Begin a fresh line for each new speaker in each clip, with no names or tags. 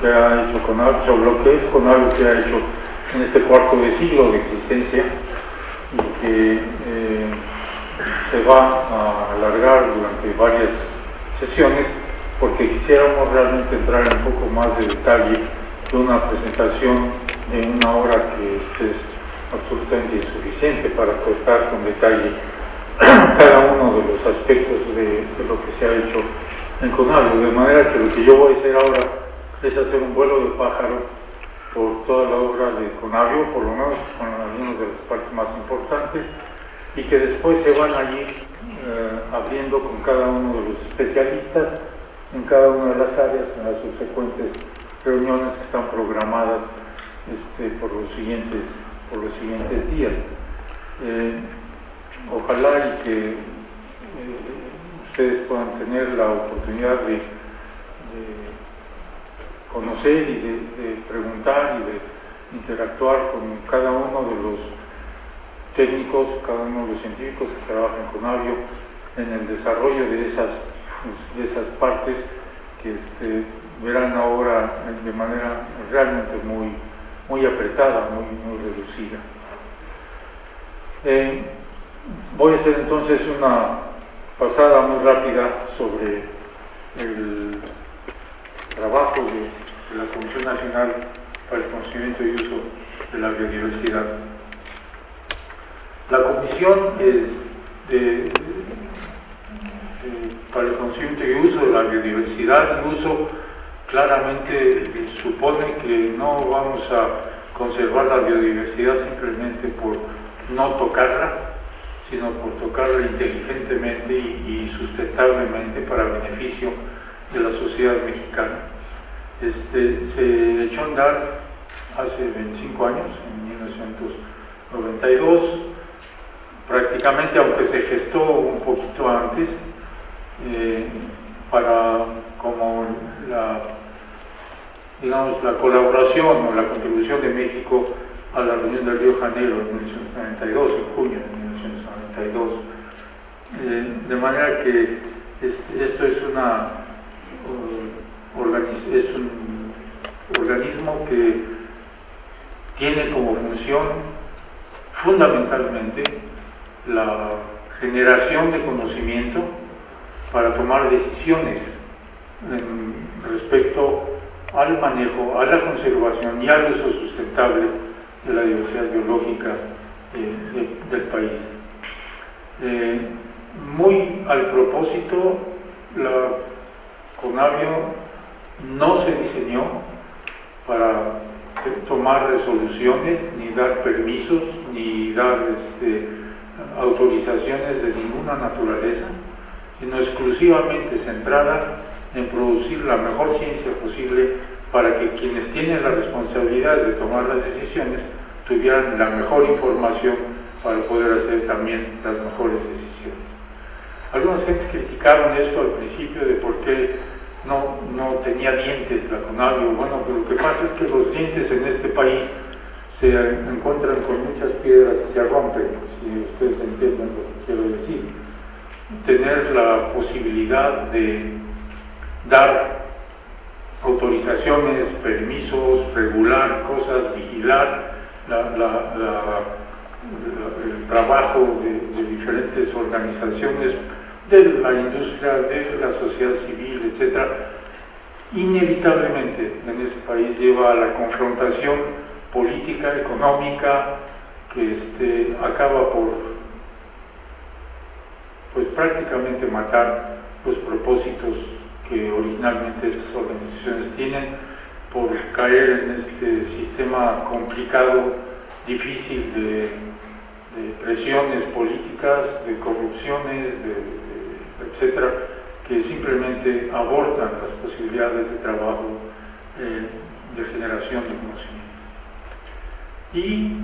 que ha hecho Conavio, sobre lo que es Conavio, que ha hecho en este cuarto de siglo de existencia y que se va a alargar durante varias sesiones, porque quisiéramos realmente entrar en un poco más de detalle de una presentación de una hora que es absolutamente insuficiente para tratar con detalle cada uno de los aspectos de lo que se ha hecho en Conavio, de manera que lo que yo voy a hacer ahora es hacer un vuelo de pájaro por toda la obra de Conavio, por lo menos con algunas de las partes más importantes, y que después se van a ir abriendo con cada uno de los especialistas en cada una de las áreas en las subsecuentes reuniones que están programadas por los siguientes días. Ojalá y que ustedes puedan tener la oportunidad de conocer y de preguntar y de interactuar con cada uno de los técnicos, cada uno de los científicos que trabajan en Conavio en el desarrollo de esas partes que verán ahora de manera realmente muy apretada, muy reducida. Voy a hacer entonces una pasada muy rápida sobre el trabajo de la Comisión Nacional para el Conocimiento y Uso de la Biodiversidad. La Comisión para el Conocimiento y Uso de la Biodiversidad, y uso claramente supone que no vamos a conservar la biodiversidad simplemente por no tocarla, sino por tocarla inteligentemente y sustentablemente para beneficio de la sociedad mexicana. Se echó a andar hace 25 años, en 1992, prácticamente, aunque se gestó un poquito antes, para como la colaboración o la contribución de México a la reunión del Río de Janeiro en 1992, en junio de 1992. De manera que esto es un organismo que tiene como función fundamentalmente la generación de conocimiento para tomar decisiones respecto al manejo, a la conservación y al uso sustentable de la diversidad biológica del país. Muy al propósito, la Conavio no se diseñó para tomar resoluciones, ni dar permisos, ni dar autorizaciones de ninguna naturaleza, sino exclusivamente centrada en producir la mejor ciencia posible para que quienes tienen las responsabilidades de tomar las decisiones tuvieran la mejor información para poder hacer también las mejores decisiones. Algunas gentes criticaron esto al principio de por qué no tenía dientes la Conavio. Bueno, pero lo que pasa es que los dientes en este país se encuentran con muchas piedras y se rompen, si ustedes entienden lo que quiero decir. Tener la posibilidad de dar autorizaciones, permisos, regular cosas, vigilar el trabajo de diferentes organizaciones de la industria, de la sociedad civil, etc., inevitablemente en ese país lleva a la confrontación política, económica, que acaba por prácticamente matar los propósitos que originalmente estas organizaciones tienen, por caer en este sistema complicado, difícil de presiones políticas, de corrupciones, etcétera, que simplemente abortan las posibilidades de trabajo, de generación de conocimiento. Y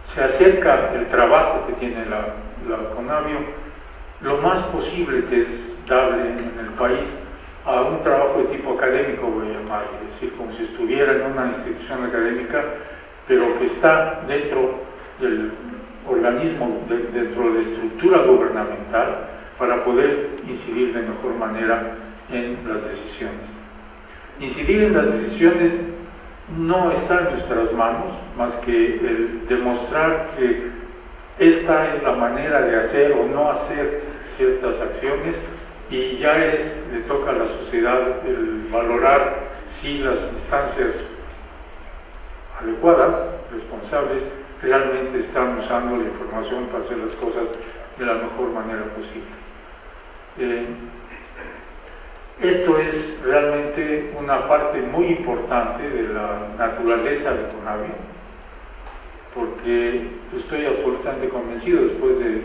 se acerca el trabajo que tiene la Conavio lo más posible que es dable en el país a un trabajo de tipo académico, voy a llamar, es decir, como si estuviera en una institución académica, pero que está dentro del organismo, dentro de la estructura gubernamental, para poder incidir de mejor manera en las decisiones. incidir en las decisiones no está en nuestras manos, más que el demostrar que esta es la manera de hacer o no hacer ciertas acciones, y ya le toca a la sociedad el valorar si las instancias adecuadas, responsables, realmente están usando la información para hacer las cosas de la mejor manera posible. Esto es realmente una parte muy importante de la naturaleza de CONAVIO, porque estoy absolutamente convencido, después de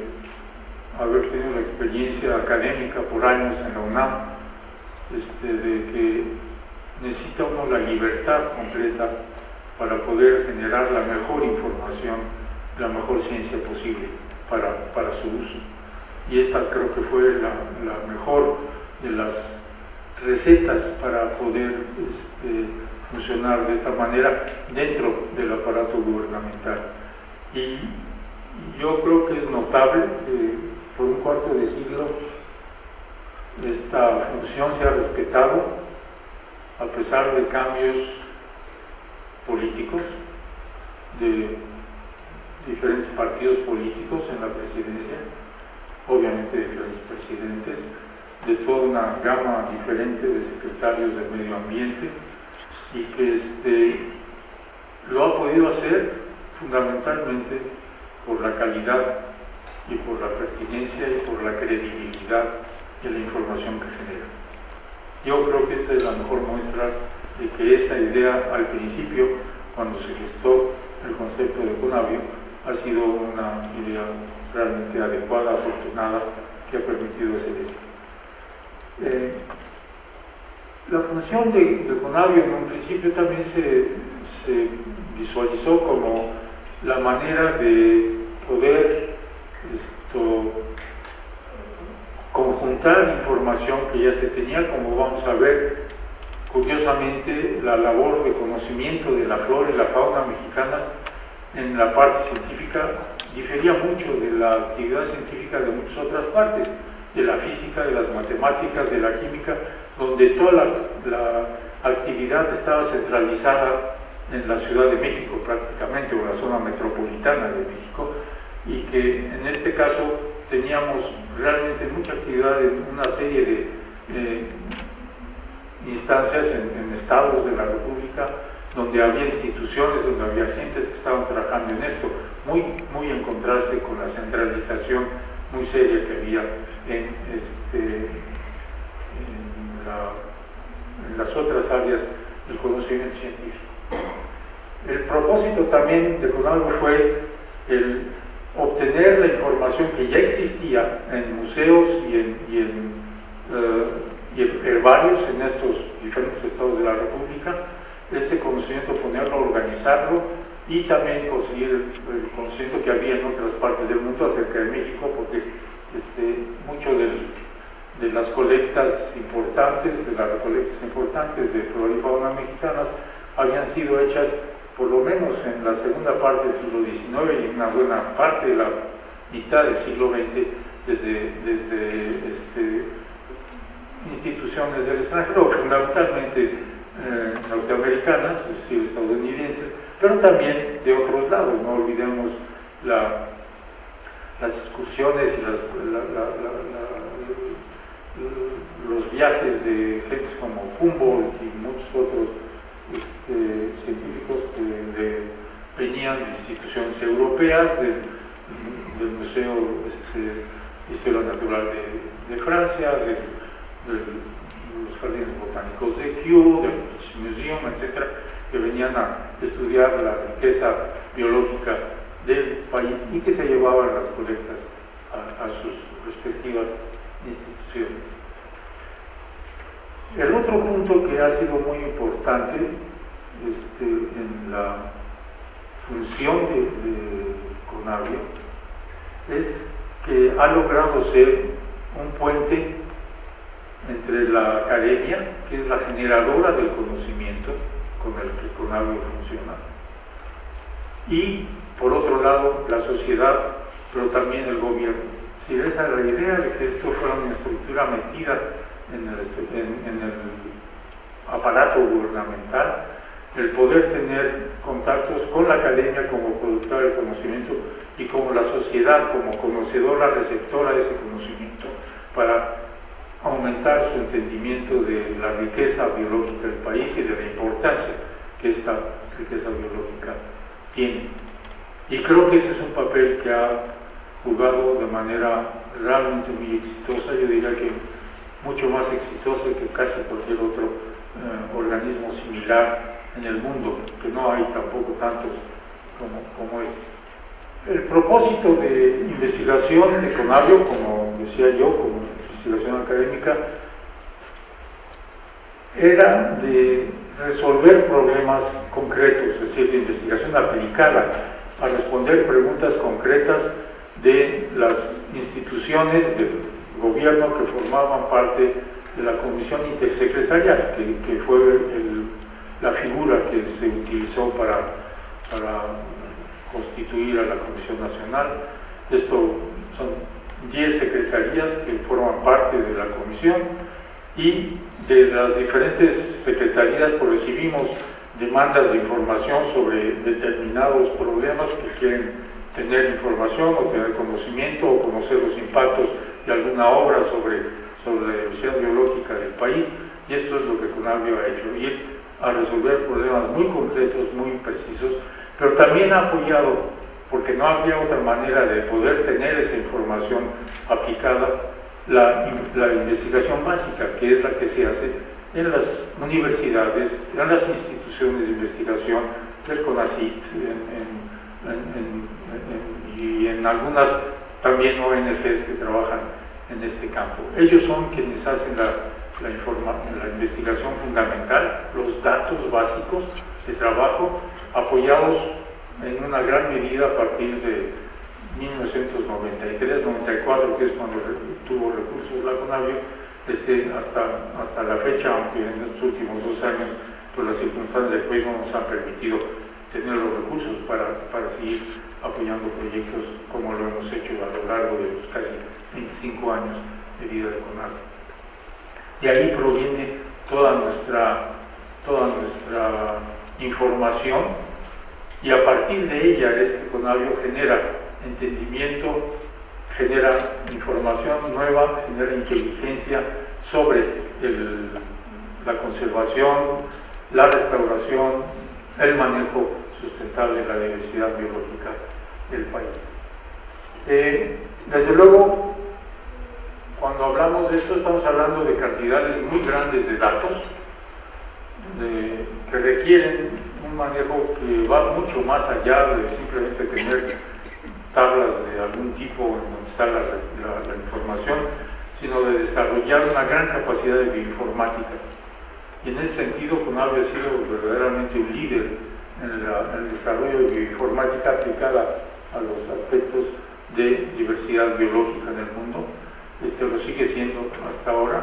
haber tenido la experiencia académica por años en la UNAM, de que necesita uno la libertad completa para poder generar la mejor información, la mejor ciencia posible para su uso. Y esta creo que fue la mejor de las recetas para poder funcionar de esta manera dentro del aparato gubernamental. Y yo creo que es notable que por un cuarto de siglo esta función se ha respetado a pesar de cambios políticos, de diferentes partidos políticos en la presidencia, obviamente diferentes presidentes, de toda una gama diferente de secretarios del medio ambiente, y que lo ha podido hacer fundamentalmente por la calidad y por la pertinencia y por la credibilidad de la información que genera. Yo creo que esta es la mejor muestra de que esa idea al principio, cuando se gestó el concepto de CONAVIO, ha sido una idea realmente adecuada, afortunada, que ha permitido hacer esto. La función de CONAVIO en un principio también se visualizó como la manera de poder conjuntar información que ya se tenía, como vamos a ver. Curiosamente, la labor de conocimiento de la flora y la fauna mexicanas en la parte científica difería mucho de la actividad científica de muchas otras partes, de la física, de las matemáticas, de la química, donde toda la actividad estaba centralizada en la Ciudad de México prácticamente, o la zona metropolitana de México, y que en este caso teníamos realmente mucha actividad en una serie de instancias en estados de la República, donde había instituciones, donde había gentes que estaban trabajando en esto, muy en contraste con la centralización muy seria que había en las otras áreas del conocimiento científico. El propósito también de CONAVIO fue el obtener la información que ya existía en museos y en herbarios en estos diferentes estados de la República, ese conocimiento ponerlo, organizarlo, y también conseguir el conocimiento que había en otras partes del mundo acerca de México, porque mucho de las colectas importantes, de las recolectas importantes de flora y fauna mexicanas habían sido hechas por lo menos en la segunda parte del siglo XIX y en una buena parte de la mitad del siglo XX desde instituciones del extranjero, fundamentalmente norteamericanas, es decir, estadounidenses, pero también de otros lados. No olvidemos las excursiones y los viajes de gentes como Humboldt y muchos otros científicos que venían de instituciones europeas, del Museo de Historia Natural de Francia, de los jardines botánicos de Kew, del British Museum, etc., que venían a estudiar la riqueza biológica del país y que se llevaban las colectas a sus respectivas instituciones. El otro punto que ha sido muy importante en la función de CONAVIO es que ha logrado ser un puente entre la academia, que es la generadora del conocimiento con el que CONAVIO funciona, y por otro lado la sociedad, pero también el gobierno. Si esa es la idea de que esto fuera una estructura metida en el aparato gubernamental, el poder tener contactos con la academia como productora del conocimiento y como la sociedad, como conocedora, receptora de ese conocimiento, para aumentar su entendimiento de la riqueza biológica del país y de la importancia que esta riqueza biológica tiene. Y creo que ese es un papel que ha jugado de manera realmente muy exitosa, yo diría que mucho más exitosa que casi cualquier otro organismo similar en el mundo, que no hay tampoco tantos como es. El propósito de investigación de CONABIO, como decía yo, como investigación académica, era de resolver problemas concretos, es decir, de investigación aplicada a responder preguntas concretas de las instituciones del gobierno que formaban parte de la comisión intersecretarial, que fue la figura que se utilizó para constituir a la Comisión Nacional. Esto son 10 secretarías que forman parte de la comisión, y de las diferentes secretarías pues recibimos demandas de información sobre determinados problemas que quieren tener información o tener conocimiento o conocer los impactos de alguna obra sobre la diversidad biológica del país, y esto es lo que CONABIO ha hecho, ir a resolver problemas muy concretos, muy precisos, pero también ha apoyado, porque no había otra manera de poder tener esa información aplicada, la investigación básica, que es la que se hace en las universidades, en las instituciones de investigación, del CONACYT, y en algunas también ONGs que trabajan en este campo. Ellos son quienes hacen la investigación fundamental, los datos básicos de trabajo, apoyados en una gran medida a partir de 1993-94, que es cuando tuvo recursos la CONABIO, hasta la fecha, aunque en los últimos 2 años, por las circunstancias del país, no nos han permitido tener los recursos para seguir apoyando proyectos como lo hemos hecho a lo largo de los casi 25 años de vida de CONABIO. De ahí proviene toda nuestra información, y a partir de ella es que CONABIO genera entendimiento, genera información nueva, genera inteligencia sobre la conservación, la restauración, el manejo sustentable de la diversidad biológica del país. Desde luego, cuando hablamos de esto, estamos hablando de cantidades muy grandes de datos que requieren un manejo que va mucho más allá de simplemente tener tablas de algún tipo en donde está la información, sino de desarrollar una gran capacidad de bioinformática. Y en ese sentido, CONABIO ha sido verdaderamente un líder en el desarrollo de bioinformática aplicada a los aspectos de diversidad biológica en el mundo. Lo sigue siendo hasta ahora.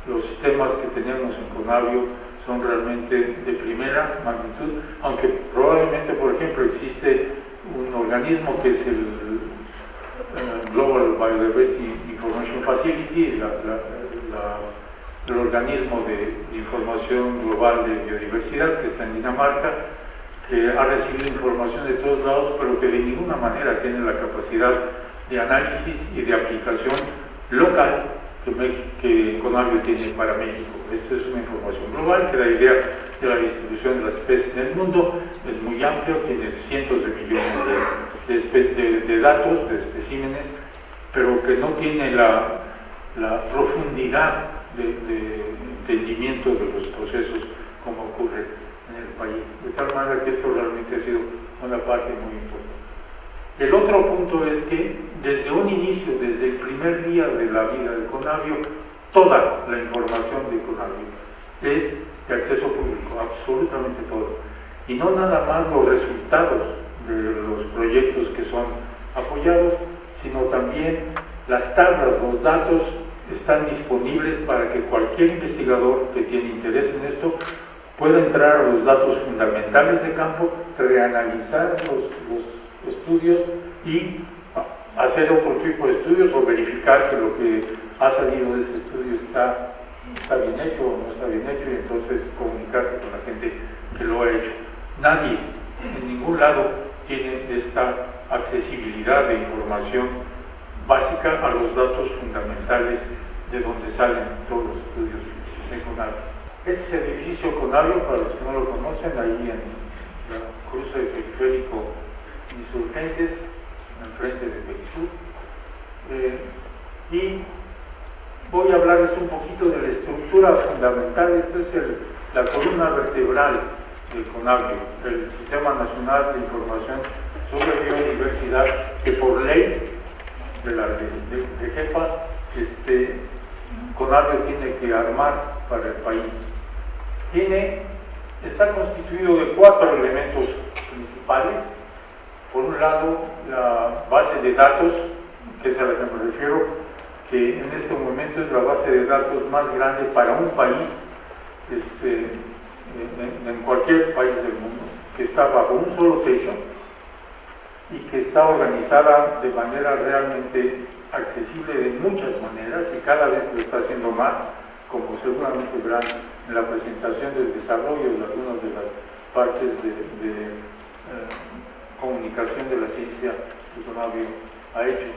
Los sistemas que tenemos en CONABIO son realmente de primera magnitud, aunque probablemente, por ejemplo, existe un organismo que es el Global Biodiversity Information Facility, el organismo de información global de biodiversidad, que está en Dinamarca, que ha recibido información de todos lados, pero que de ninguna manera tiene la capacidad de análisis y de aplicación local que CONABIO tiene para México. Esta es una información global que da idea de la distribución de las especies en el mundo, es muy amplio, tiene cientos de millones de datos, de especímenes, pero que no tiene la profundidad de entendimiento de los procesos como ocurre en el país, de tal manera que esto realmente ha sido una parte muy importante. El otro punto es que desde un inicio, desde el primer día de la vida de CONABIO, toda la información de CONABIO es de acceso público, absolutamente todo, y no nada más los resultados de los proyectos que son apoyados, sino también las tablas, los datos están disponibles para que cualquier investigador que tiene interés en esto pueda entrar a los datos fundamentales de campo, reanalizar los estudios y hacer otro tipo de estudios o verificar que lo que ha salido de ese estudio está está bien hecho o no está bien hecho, y entonces comunicarse con la gente que lo ha hecho. Nadie en ningún lado tiene esta accesibilidad de información básica a los datos fundamentales de donde salen todos los estudios de CONAVIO. Este es el edificio CONAVIO, para los que no lo conocen, ahí en la cruce de Periférico Insurgentes, enfrente de Perisur. Y voy a hablarles un poquito de la estructura fundamental. Esto es la columna vertebral del CONAVIO, el Sistema Nacional de Información sobre Biodiversidad, que por ley de JEPA, CONAVIO tiene que armar para el país. Está constituido de 4 elementos principales. Por un lado, la base de datos, que es a la que me refiero, que en este momento es la base de datos más grande para un país, en cualquier país del mundo, que está bajo un solo techo y que está organizada de manera realmente accesible de muchas maneras, y cada vez lo está haciendo más, como seguramente verán en la presentación del desarrollo de algunas de las partes de comunicación de la ciencia que CONAVIO ha hecho.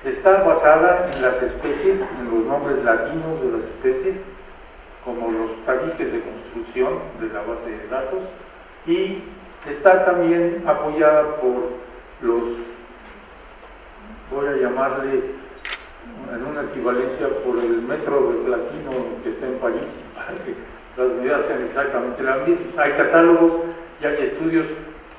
Está basada en las especies, en los nombres latinos de las especies, como los tabiques de construcción de la base de datos, y está también apoyada por los, voy a llamarle en una equivalencia, por el metro de platino que está en París, para que las medidas sean exactamente las mismas. Hay catálogos y hay estudios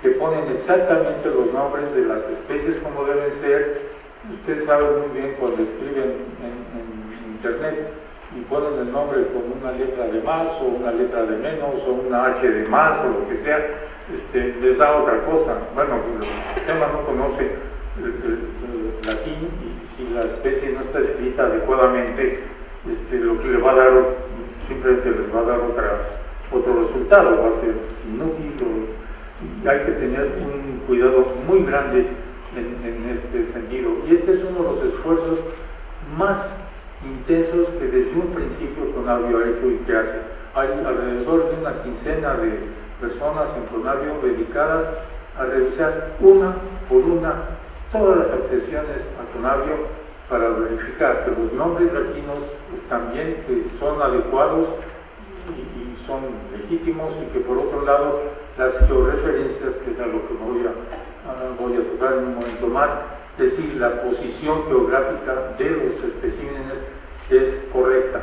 que ponen exactamente los nombres de las especies como deben ser. Ustedes saben muy bien cuando escriben en internet y ponen el nombre con una letra de más o una letra de menos o una H de más o lo que sea, les da otra cosa. Bueno, el sistema no conoce el latín, y si la especie no está escrita adecuadamente, lo que le va a dar, simplemente les va a dar otro resultado, va a ser inútil, y hay que tener un cuidado muy grande en este sentido. Y este es uno de los esfuerzos más intensos que desde un principio CONAVIO ha hecho y que hace. Hay alrededor de una quincena de personas en CONAVIO dedicadas a revisar una por una todas las accesiones a CONAVIO para verificar que los nombres latinos están bien, que son adecuados y son legítimos, y que por otro lado las georreferencias, que es a lo que voy a tocar en un momento más, es decir, la posición geográfica de los especímenes es correcta.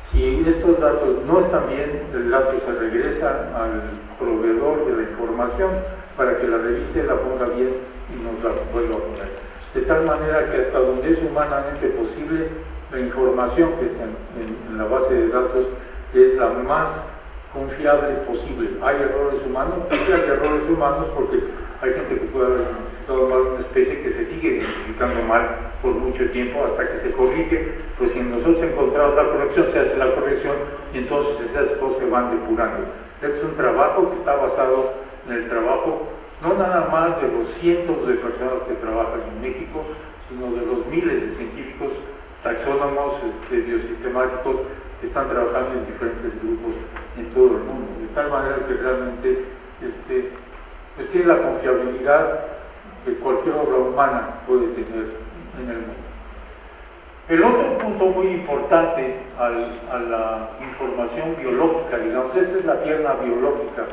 Si estos datos no están bien, el dato se regresa al proveedor de la información para que la revise, la ponga bien y nos la vuelva a poner. De tal manera que hasta donde es humanamente posible, la información que está en la base de datos es la más confiable posible. ¿Hay errores humanos? Sí, hay errores humanos, porque hay gente que puede haber identificado mal una especie que se sigue identificando mal por mucho tiempo hasta que se corrige. Pues si nosotros encontramos la corrección, se hace la corrección y entonces esas cosas se van depurando. Este es un trabajo que está basado en el trabajo no nada más de los cientos de personas que trabajan en México, sino de los miles de científicos taxónomos, biosistemáticos, que están trabajando en diferentes grupos en todo el mundo, de tal manera que realmente pues tiene la confiabilidad que cualquier obra humana puede tener en el mundo. El otro punto muy importante a la información biológica, digamos, esta es la pierna biológica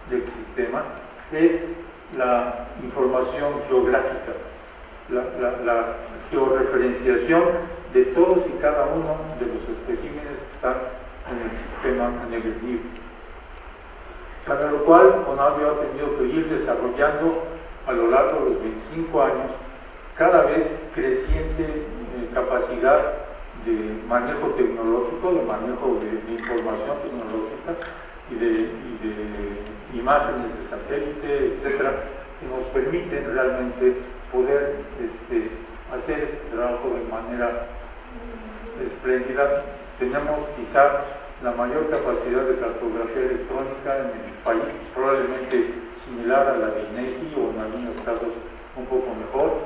del sistema, es la información geográfica, la georreferenciación de todos y cada uno de los especímenes que están en el sistema, en el SNIP. Para lo cual CONAVIO ha tenido que ir desarrollando a lo largo de los 25 años cada vez creciente capacidad de manejo tecnológico, de manejo de información tecnológica y de imágenes de satélite, etcétera, que nos permiten realmente poder hacer este trabajo de manera espléndida. Tenemos quizá la mayor capacidad de cartografía electrónica en el país, probablemente similar a la de INEGI o en algunos casos un poco mejor.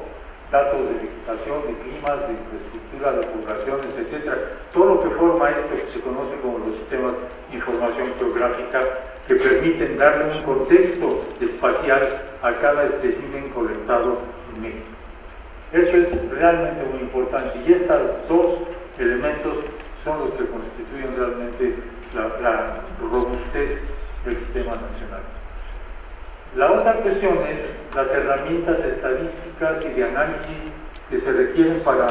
datos de vegetación, de climas, de infraestructura, de poblaciones, etcétera. Todo lo que forma esto que se conoce como los sistemas de información geográfica, que permiten darle un contexto espacial a cada espécimen colectado en México. Eso es realmente muy importante, y estos dos elementos son los que constituyen realmente la robustez del sistema nacional. La otra cuestión es las herramientas estadísticas y de análisis que se requieren para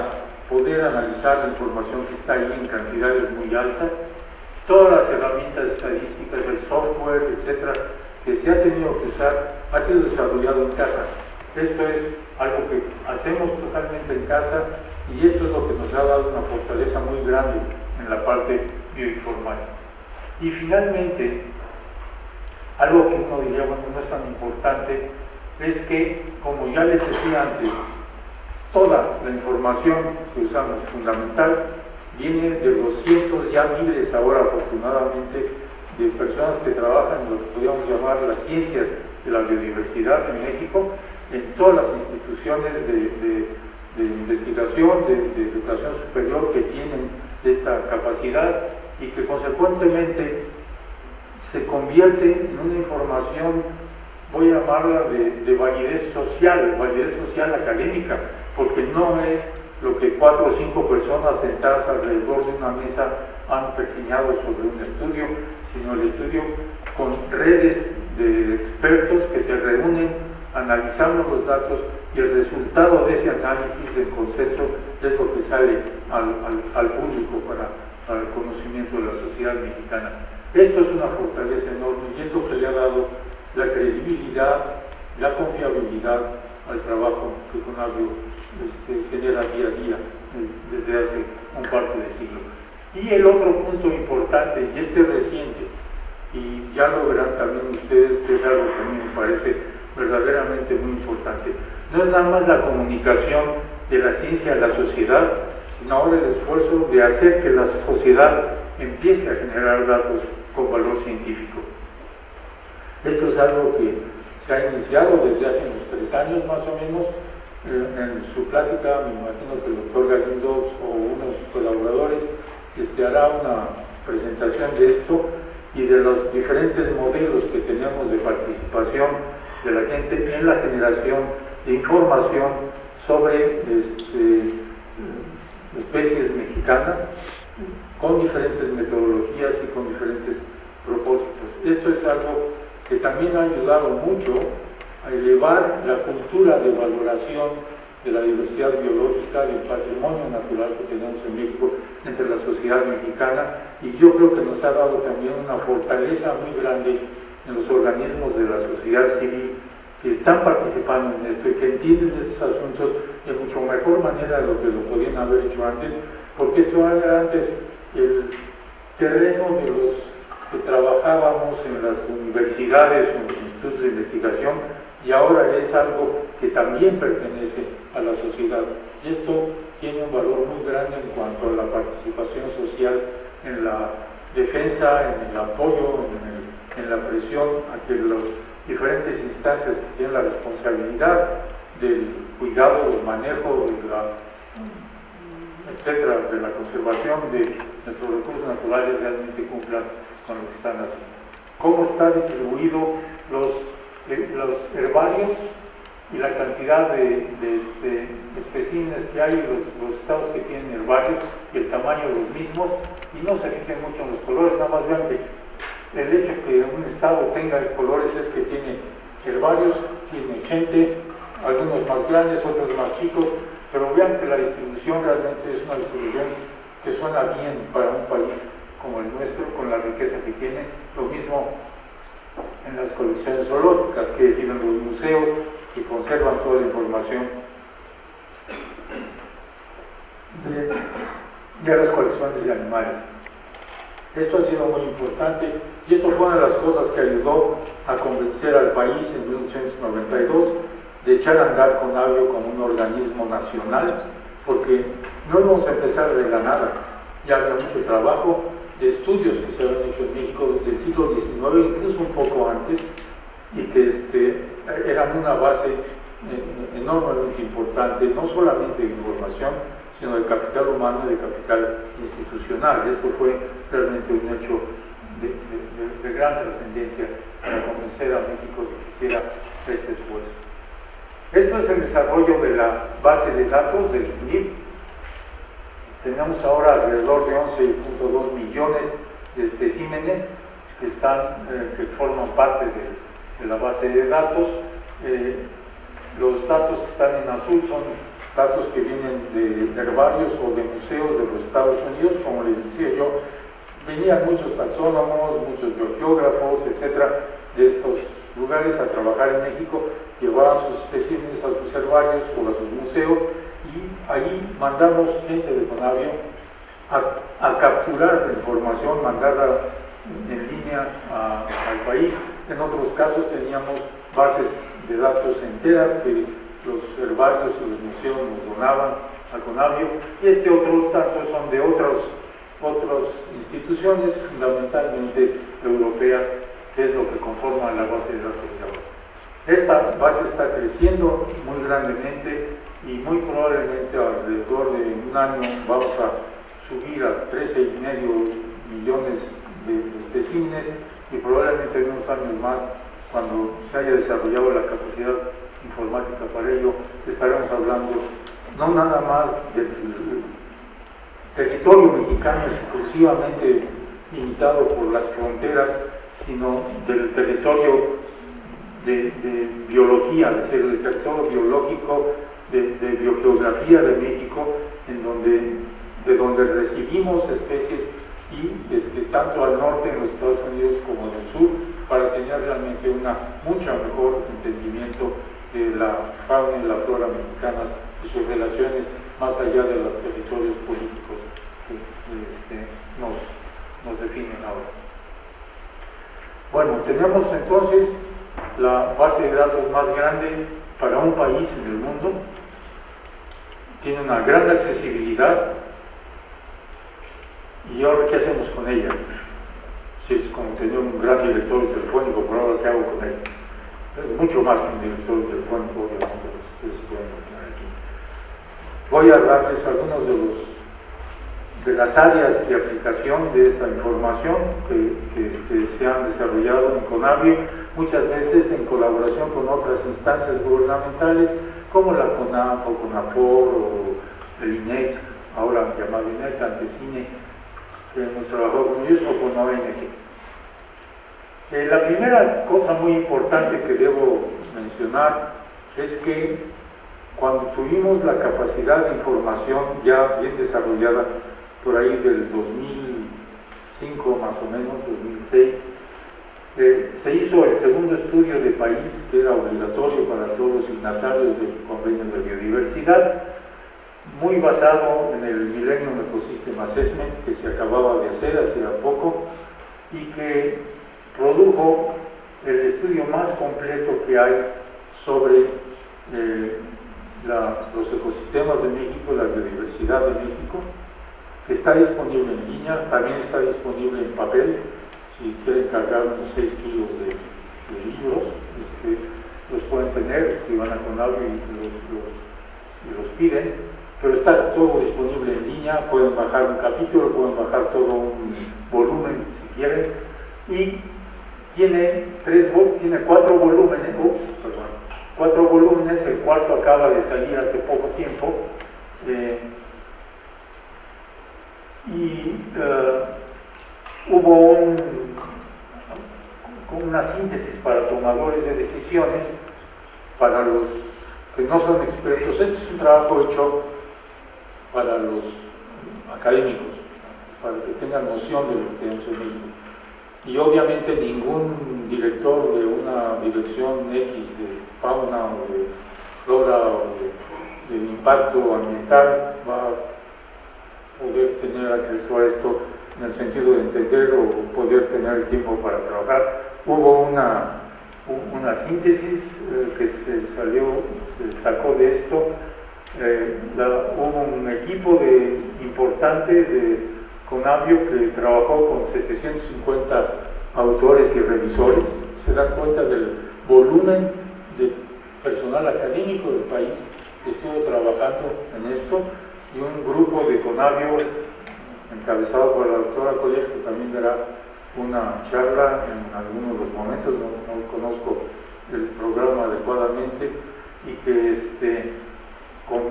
poder analizar la información que está ahí en cantidades muy altas. Todas las herramientas estadísticas, el software, etcétera, que se ha tenido que usar, ha sido desarrollado en casa. Esto es algo que hacemos totalmente en casa, y esto es lo que nos ha dado una fortaleza muy grande en la parte bioinformática. Y finalmente, algo que uno diría, bueno, no es tan importante, es que, como ya les decía antes, toda la información que usamos fundamental viene de los cientos, ya miles ahora afortunadamente, de personas que trabajan en lo que podríamos llamar las ciencias de la biodiversidad en México, en todas las instituciones de investigación, de educación superior, que tienen esta capacidad y que consecuentemente se convierte en una información, voy a llamarla de validez social académica, porque no es lo que 4 o 5 personas sentadas alrededor de una mesa han pergeñado sobre un estudio, sino el estudio con redes de expertos que se reúnen, analizando los datos, y el resultado de ese análisis en consenso es lo que sale al público para el conocimiento de la sociedad mexicana. Esto es una fortaleza enorme, y es lo que le ha dado la credibilidad, la confiabilidad al trabajo que Conavio genera día a día desde hace un cuarto de siglo. Y el otro punto importante, y este es reciente, y ya lo verán también ustedes, que es algo que a mí me parece verdaderamente muy importante, no es nada más la comunicación de la ciencia a la sociedad, sino ahora el esfuerzo de hacer que la sociedad empiece a generar datos con valor científico. Esto es algo que se ha iniciado desde hace unos 3 años más o menos. En su plática, me imagino que el doctor Galindo o unos colaboradores hará una presentación de esto y de los diferentes modelos que tenemos de participación de la gente en la generación de información sobre especies mexicanas, con diferentes metodologías y con diferentes propósitos. Esto es algo que también ha ayudado mucho a elevar la cultura de valoración de la diversidad biológica, del patrimonio natural que tenemos en México entre la sociedad mexicana, y yo creo que nos ha dado también una fortaleza muy grande en los organismos de la sociedad civil que están participando en esto y que entienden estos asuntos de mucho mejor manera de lo que lo podían haber hecho antes, porque esto era antes el terreno de los que trabajábamos en las universidades o en los institutos de investigación, y ahora es algo que también pertenece a la sociedad. Y esto tiene un valor muy grande en cuanto a la participación social en la defensa, en el apoyo, en la presión a que las diferentes instancias que tienen la responsabilidad del cuidado, del manejo, etcétera, de la conservación de nuestros recursos naturales realmente cumplan con lo que están haciendo. ¿Cómo está distribuido los herbarios y la cantidad de especímenes que hay, los estados que tienen herbarios y el tamaño de los mismos? Y no se fijen mucho en los colores, nada más vean que el hecho que un estado tenga colores es que tiene herbarios, tiene gente, algunos más grandes, otros más chicos, pero vean que la distribución realmente es una distribución que suena bien para un país como el nuestro, con la riqueza que tiene. Lo mismo en las colecciones zoológicas, que decir en los museos que conservan toda la información de las colecciones de animales. Esto ha sido muy importante, y esto fue una de las cosas que ayudó a convencer al país en 1892 de echar a andar Conavio como un organismo nacional, porque no íbamos a empezar de la nada. Ya había mucho trabajo de estudios que se habían hecho en México desde el siglo XIX, incluso un poco antes, y que eran una base enormemente importante, no solamente de información, sino de capital humano y de capital institucional. Esto fue realmente un hecho de gran trascendencia para convencer a México de que hiciera este esfuerzo. Esto es el desarrollo de la base de datos del FNIP. Tenemos ahora alrededor de 11.2 millones de especímenes que forman parte de la base de datos. Los datos que están en azul son datos que vienen de herbarios o de museos de los Estados Unidos. Como les decía yo, venían muchos taxónomos, muchos biogeógrafos, etcétera, de estos lugares a trabajar en México, llevaban sus especímenes a sus herbarios o a sus museos, y ahí mandamos gente de Conavio a capturar la información, mandarla en línea al país. En otros casos teníamos bases de datos enteras que los herbarios y los museos nos donaban a Conavio, y este otro tanto son de otras instituciones, fundamentalmente europeas, que es lo que conforma la base de datos de ahora. Esta base está creciendo muy grandemente y muy probablemente alrededor de un año vamos a subir a 13,5 millones de especímenes, y probablemente en unos años más, cuando se haya desarrollado la capacidad informática para ello, estaremos hablando no nada más del territorio mexicano exclusivamente limitado por las fronteras, sino del territorio de biología, es decir, el territorio biológico de biogeografía de México, de donde recibimos especies, y tanto al norte en los Estados Unidos como en el sur, para tener realmente mucho mejor entendimiento de la fauna y la flora mexicanas y sus relaciones más allá de los territorios políticos que nos definen ahora. Bueno, tenemos entonces la base de datos más grande para un país en el mundo, tiene una gran accesibilidad, y ahora ¿qué hacemos con ella? Si es como tener un gran directorio telefónico, por ahora ¿qué hago con él? Es mucho más que un directorio telefónico, obviamente, lo que ustedes se pueden imaginar aquí. Voy a darles algunos de las áreas de aplicación de esta información que se han desarrollado en Conavio, muchas veces en colaboración con otras instancias gubernamentales, como la CONAP o CONAFOR o el INEC, ahora llamado INEC, antes INE, que hemos trabajado con ellos, o con ONGs. La primera cosa muy importante que debo mencionar es que cuando tuvimos la capacidad de información ya bien desarrollada, por ahí del 2005 más o menos, 2006, se hizo el segundo estudio de país, que era obligatorio para todos los signatarios del Convenio de Biodiversidad, muy basado en el Millennium Ecosystem Assessment, que se acababa de hacer hacía poco, y que produjo el estudio más completo que hay sobre los ecosistemas de México, la biodiversidad de México, que está disponible en línea, también está disponible en papel. Si quieren cargar unos 6 kilos de libros, los pueden tener, si van a Conavio y los piden, pero está todo disponible en línea. Pueden bajar un capítulo, pueden bajar todo un volumen si quieren, y tiene 4 volúmenes, cuatro volúmenes, el cuarto acaba de salir hace poco tiempo, hubo una síntesis para tomadores de decisiones, para los que no son expertos. Este es un trabajo hecho para los académicos, para que tengan noción de lo que tenemos en México. Y obviamente ningún director de una dirección X de fauna o de flora o de impacto ambiental va a poder tener acceso a esto en el sentido de entender o poder tener el tiempo para trabajar. Hubo una síntesis que se sacó de esto. Hubo un equipo importante de Conavio que trabajó con 750 autores y revisores. Se dan cuenta del volumen de personal académico del país estuvo trabajando en esto, y un grupo de Conavio encabezado por la doctora Coller, que también dará una charla en algunos de los momentos, no conozco el programa adecuadamente, y que con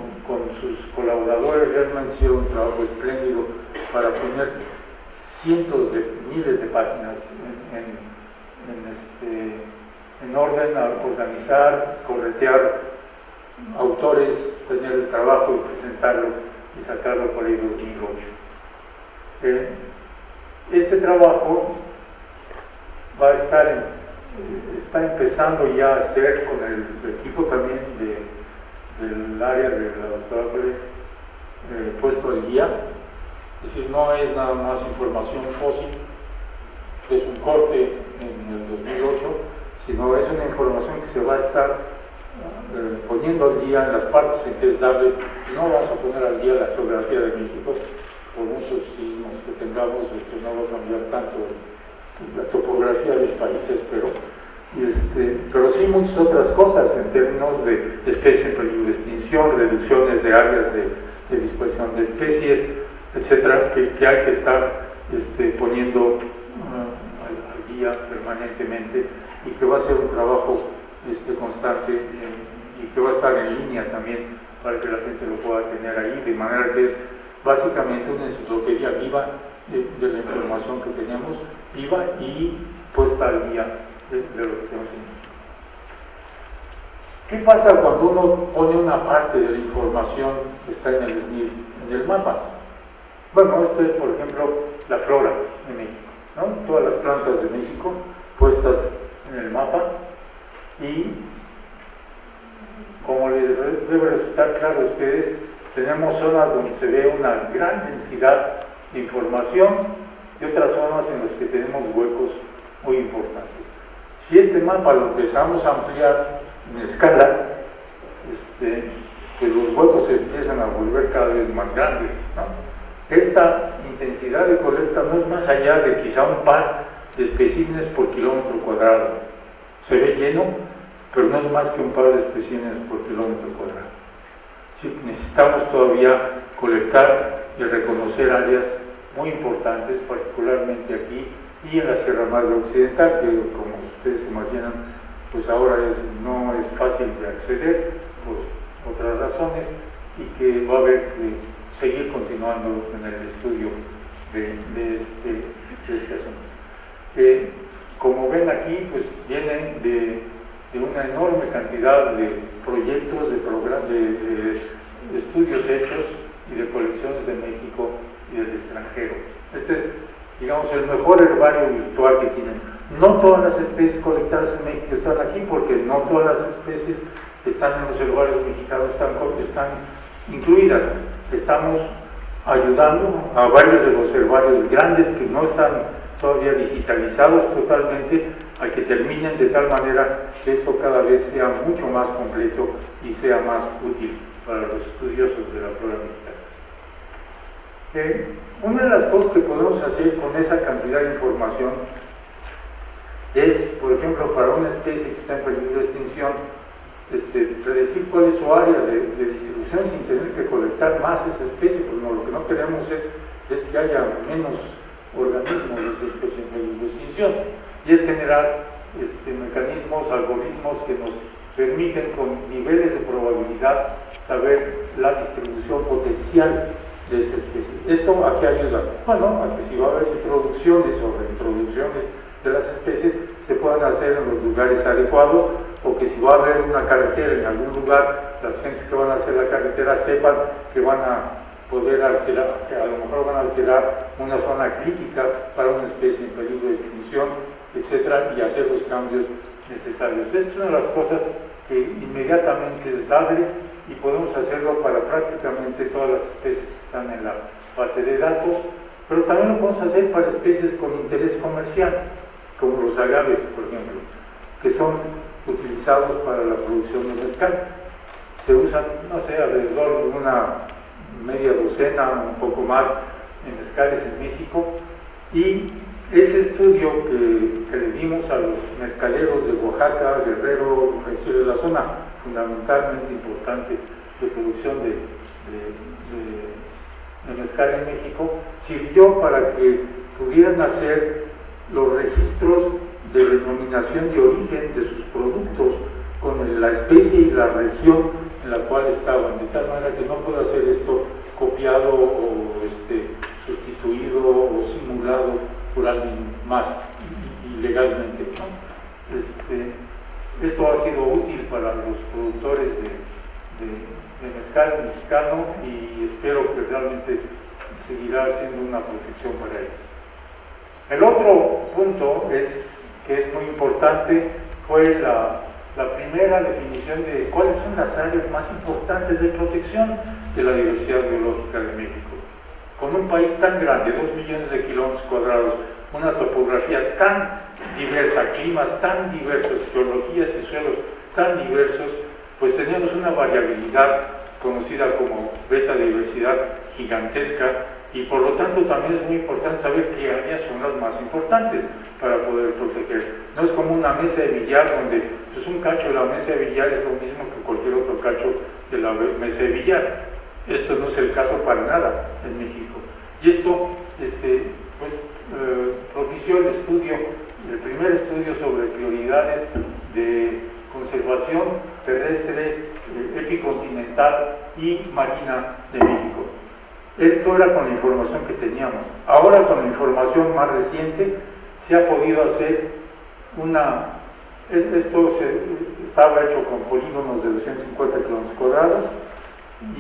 sus colaboradores realmente hicieron un trabajo espléndido para poner cientos de miles de páginas en orden, a organizar, corretear autores, tener el trabajo y presentarlo y sacarlo por ahí 2008. Este trabajo va a está empezando ya a hacer con el equipo también del área de la doctora Coller, puesto al día. Es decir, no es nada más información fósil, es un corte en el 2008, sino es una información que se va a estar poniendo al día en las partes en que es dable. No vamos a poner al día la geografía de México, por muchos sismos que tengamos, no va a cambiar tanto la topografía del país, espero. Pero sí muchas otras cosas en términos de especies en peligro de extinción, reducciones de áreas de dispersión de especies, etcétera, que hay que estar poniendo al día permanentemente, y que va a ser un trabajo constante, y que va a estar en línea también para que la gente lo pueda tener ahí, de manera que es básicamente una enciclopedia viva de la información que tenemos, viva y puesta al día de lo que tenemos en México. ¿Qué pasa cuando uno pone una parte de la información que está en el SNIL en el mapa? Bueno, esto es, por ejemplo, la flora de México, ¿no? Todas las plantas de México puestas en el mapa, y como les debe resultar claro a ustedes, tenemos zonas donde se ve una gran densidad de información y otras zonas en las que tenemos huecos muy importantes. Si este mapa lo empezamos a ampliar en escala, pues los huecos se empiezan a volver cada vez más grandes, ¿no? Esta intensidad de colecta no es más allá de quizá un par de especímenes por kilómetro cuadrado. Se ve lleno, pero no es más que un par de especímenes por kilómetro cuadrado. Sí, necesitamos todavía colectar y reconocer áreas muy importantes, particularmente aquí y en la Sierra Madre Occidental, que como ustedes se imaginan, pues ahora no es fácil de acceder por otras razones, y que va a haber que seguir continuando en el estudio de este asunto. Como ven aquí, pues vienen de una enorme cantidad de proyectos, de estudios hechos y de colecciones de México y del extranjero. Este es, digamos, el mejor herbario virtual que tienen. No todas las especies colectadas en México están aquí, porque no todas las especies que están en los herbarios mexicanos están incluidas. Estamos ayudando a varios de los herbarios grandes que no están todavía digitalizados totalmente, a que terminen de tal manera que esto cada vez sea mucho más completo y sea más útil para los estudiosos de la flora mexicana. Una de las cosas que podemos hacer con esa cantidad de información es, por ejemplo, para una especie que está en peligro de extinción, predecir cuál es su área de distribución sin tener que colectar más esa especie, porque lo que no queremos es que haya menos organismos de esa especie en peligro de extinción, y es generar mecanismos, algoritmos que nos permiten con niveles de probabilidad saber la distribución potencial de esa especie. ¿Esto a qué ayuda? Bueno, a que si va a haber introducciones o reintroducciones de las especies se puedan hacer en los lugares adecuados, o que si va a haber una carretera en algún lugar, las gentes que van a hacer la carretera sepan que van a poder alterar, que a lo mejor van a alterar una zona crítica para una especie en peligro de extinción, etcétera, y hacer los cambios necesarios. Esta es una de las cosas que inmediatamente es dable, y podemos hacerlo para prácticamente todas las especies que están en la base de datos, pero también lo podemos hacer para especies con interés comercial, como los agaves, por ejemplo, que son utilizados para la producción de mezcal. Se usan, no sé, alrededor de una media docena, un poco más, de mezcales en México, y ese estudio que le dimos a los mezcaleros de Oaxaca, Guerrero, es decir, de la zona fundamentalmente importante de producción de mezcal en México, sirvió para que pudieran hacer los registros de denominación de origen de sus productos con la especie y la región en la cual estaban, de tal manera que no pueda ser esto copiado o sustituido o simulado por alguien más ilegalmente, ¿no? Esto ha sido útil para los productores de mezcal mexicano y espero que realmente seguirá siendo una protección para ellos. El otro punto que es muy importante fue la primera definición de cuáles son las áreas más importantes de protección de la diversidad biológica de México. Con un país tan grande, 2 millones de kilómetros cuadrados, una topografía tan diversa, climas tan diversos, geologías y suelos tan diversos, pues teníamos una variabilidad conocida como beta diversidad gigantesca y por lo tanto también es muy importante saber qué áreas son las más importantes para poder proteger. No es como una mesa de billar donde pues, un cacho de la mesa de billar es lo mismo que cualquier otro cacho de la mesa de billar. Esto no es el caso para nada en México. Y esto propició el primer estudio sobre prioridades de conservación terrestre, epicontinental y marina de México. Esto era con la información que teníamos. Ahora con la información más reciente se ha podido hacer esto estaba hecho con polígonos de 250 kilómetros cuadrados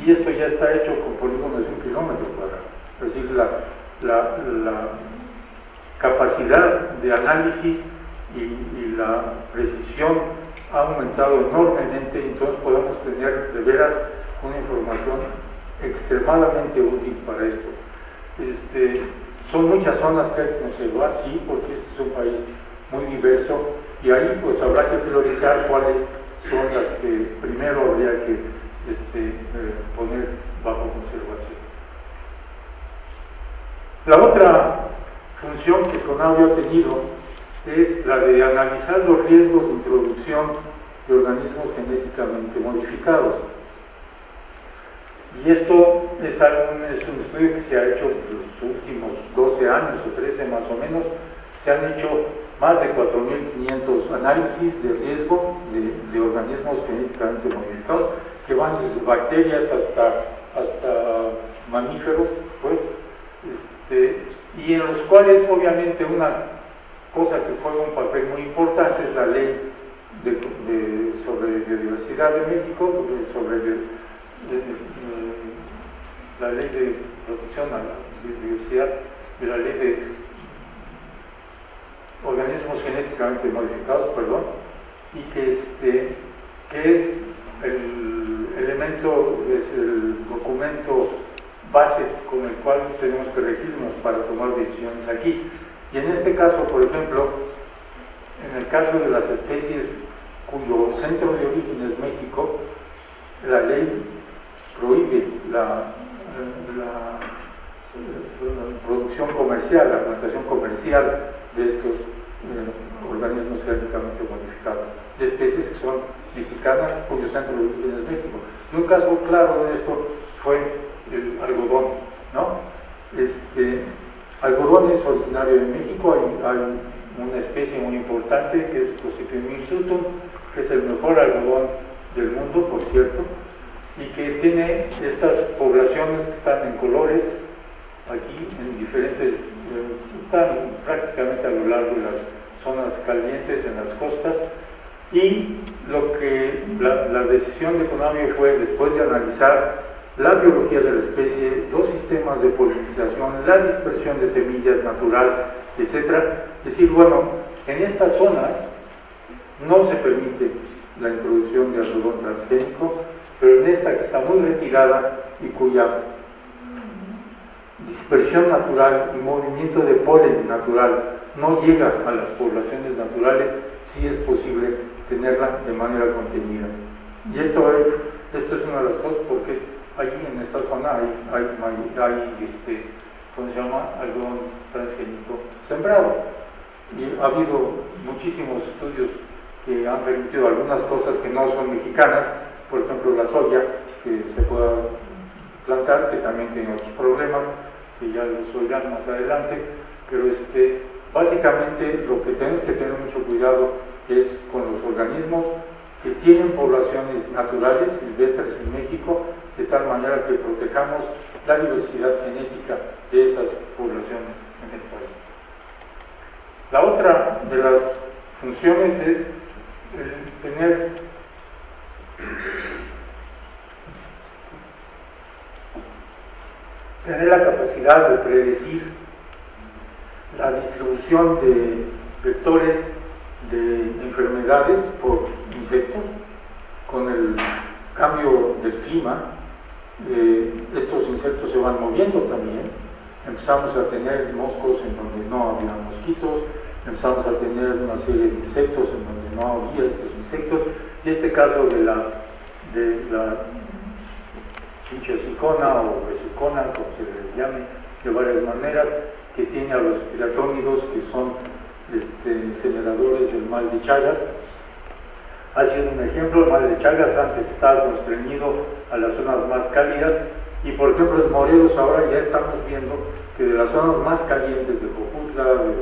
y esto ya está hecho con polígonos de 1 kilómetro cuadrado. Es decir, la capacidad de análisis y la precisión ha aumentado enormemente y entonces podemos tener de veras una información extremadamente útil para esto. Son muchas zonas que hay que conservar, sí, porque este es un país muy diverso y ahí pues habrá que priorizar cuáles son las que primero habría que poner bajo conservación. La otra función que CONABIO ha tenido es la de analizar los riesgos de introducción de organismos genéticamente modificados. Y esto es un estudio que se ha hecho en los últimos 12 años o 13 más o menos. Se han hecho más de 4.500 análisis de riesgo de organismos genéticamente modificados que van desde bacterias hasta mamíferos, pues, y en los cuales obviamente una cosa que juega un papel muy importante es la ley sobre biodiversidad de México, sobre la ley de protección a la biodiversidad, de la ley de organismos genéticamente modificados, perdón, y que es el elemento, es el documento base con el cual tenemos que regirnos para tomar decisiones aquí. Y en este caso, por ejemplo, en el caso de las especies cuyo centro de origen es México, la ley prohíbe la producción comercial, la plantación comercial de estos organismos genéticamente modificados, de especies que son mexicanas cuyo centro de origen es México. Y un caso claro de esto fue el algodón, ¿no? Algodón es originario de México, hay una especie muy importante que es Gossypium hirsutum, que es el mejor algodón del mundo, por cierto, y que tiene estas poblaciones que están en colores, aquí en diferentes, están prácticamente a lo largo de las zonas calientes, en las costas, y la decisión de CONABIO fue, después de analizar la biología de la especie, los sistemas de polinización, la dispersión de semillas natural, etc., decir, bueno, en estas zonas no se permite la introducción de algodón transgénico, pero en esta que está muy retirada y cuya dispersión natural y movimiento de polen natural no llega a las poblaciones naturales, sí es posible tenerla de manera contenida. Y esto es una de las cosas porque allí en esta zona hay ¿cómo se llama? Algodón transgénico sembrado. Y ha habido muchísimos estudios que han permitido algunas cosas que no son mexicanas, por ejemplo la soya, que se pueda plantar, que también tiene otros problemas, que ya los oirán más adelante, pero básicamente lo que tenemos que tener mucho cuidado es con los organismos que tienen poblaciones naturales, silvestres en México, de tal manera que protejamos la diversidad genética de esas poblaciones en el país. La otra de las funciones es tener la capacidad de predecir la distribución de vectores de enfermedades por insectos. Con el cambio del clima, estos insectos se van moviendo también. Empezamos a tener moscos en donde no había mosquitos, empezamos a tener una serie de insectos en donde no había estos insectos, y este caso de la chinchosicona o vesicona, como se le llame de varias maneras, que tiene a los piratónidos, que son generadores del mal de Chagas. Ha sido un ejemplo. El mal de Chagas antes estaba constreñido a las zonas más cálidas, y por ejemplo en Morelos ahora ya estamos viendo que de las zonas más calientes de Jojutla, de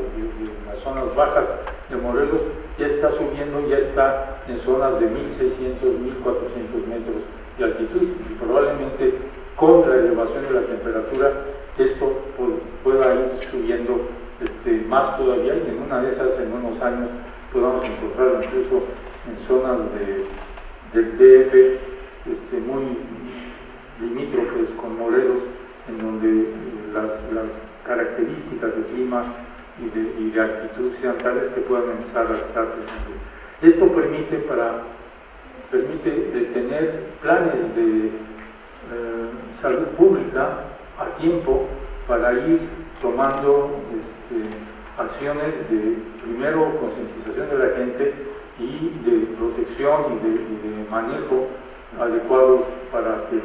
las zonas bajas de Morelos, ya está subiendo, ya está en zonas de 1600, 1400 metros de altitud, y probablemente con la elevación de la temperatura esto pueda ir subiendo más todavía, y en una de esas, en unos años, podamos encontrarlo incluso en zonas del DF muy limítrofes con Morelos, en donde las características de clima y de altitud sean tales que puedan empezar a estar presentes. Esto permite tener planes de salud pública a tiempo para ir tomando acciones de, primero, concientización de la gente y de protección y de manejo adecuados para que,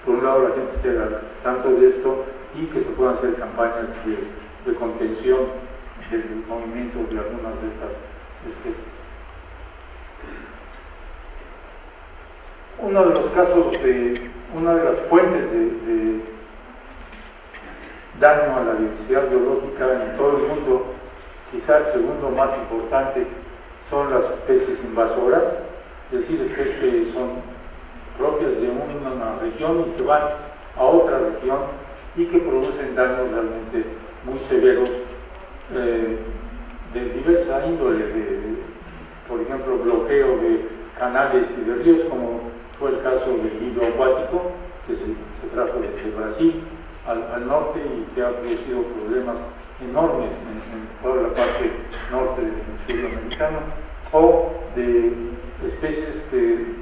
por un lado, la gente esté al tanto de esto y que se puedan hacer campañas de contención del movimiento de algunas de estas especies. Uno de los casos una de las fuentes de daño a la diversidad biológica en todo el mundo, quizá el segundo más importante, son las especies invasoras, es decir, especies que son propias de una región y que van a otra región y que producen daños realmente muy severos de diversa índole, por ejemplo, bloqueo de canales y de ríos, como fue el caso del libro acuático, que se trajo desde Brasil al norte y que ha producido problemas enormes en toda la parte norte del hemisferio americano, o de especies que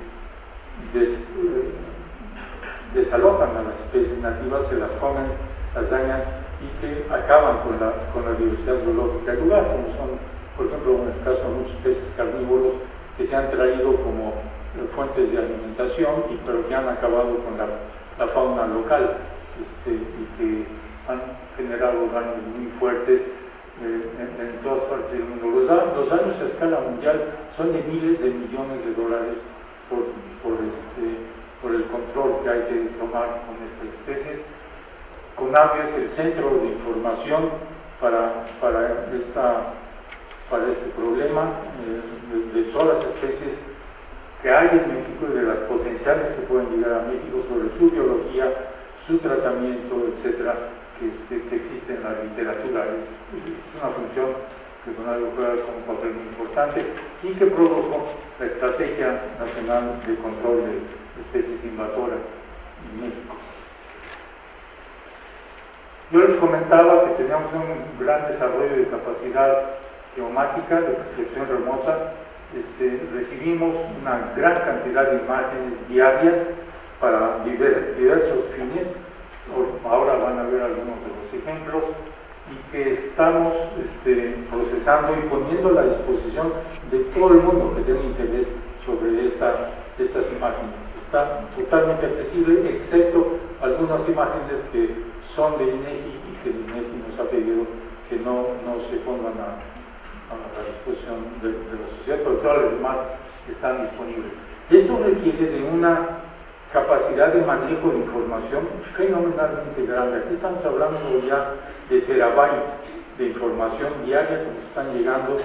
desalojan a las especies nativas, se las comen, las dañan y que acaban con la diversidad biológica del lugar, como son, por ejemplo, en el caso de muchos peces carnívoros que se han traído como fuentes de alimentación, pero que han acabado con la fauna local, y que han generado daños muy fuertes en todas partes del mundo. Los daños a escala mundial son de miles de millones de dólares por el control que hay que tomar con estas especies. CONAVIO es el centro de información para este problema de todas las especies que hay en México y de las potenciales que pueden llegar a México, sobre su biología, su tratamiento, etcétera, que existe en la literatura. Es una función que CONAVIO juega como un papel muy importante y que produjo la Estrategia Nacional de Control de Especies Invasoras en México. Yo les comentaba que teníamos un gran desarrollo de capacidad geomática, de percepción remota. Recibimos una gran cantidad de imágenes diarias para diversos fines. Ahora van a ver algunos de los ejemplos, y que estamos procesando y poniendo a la disposición de todo el mundo que tenga interés sobre estas imágenes. Está totalmente accesible, excepto algunas imágenes que son de INEGI y que INEGI nos ha pedido que no se pongan a la disposición de la sociedad, pero todas las demás están disponibles. Esto requiere de una capacidad de manejo de información fenomenalmente grande. Aquí estamos hablando ya de terabytes de información diaria que nos están llegando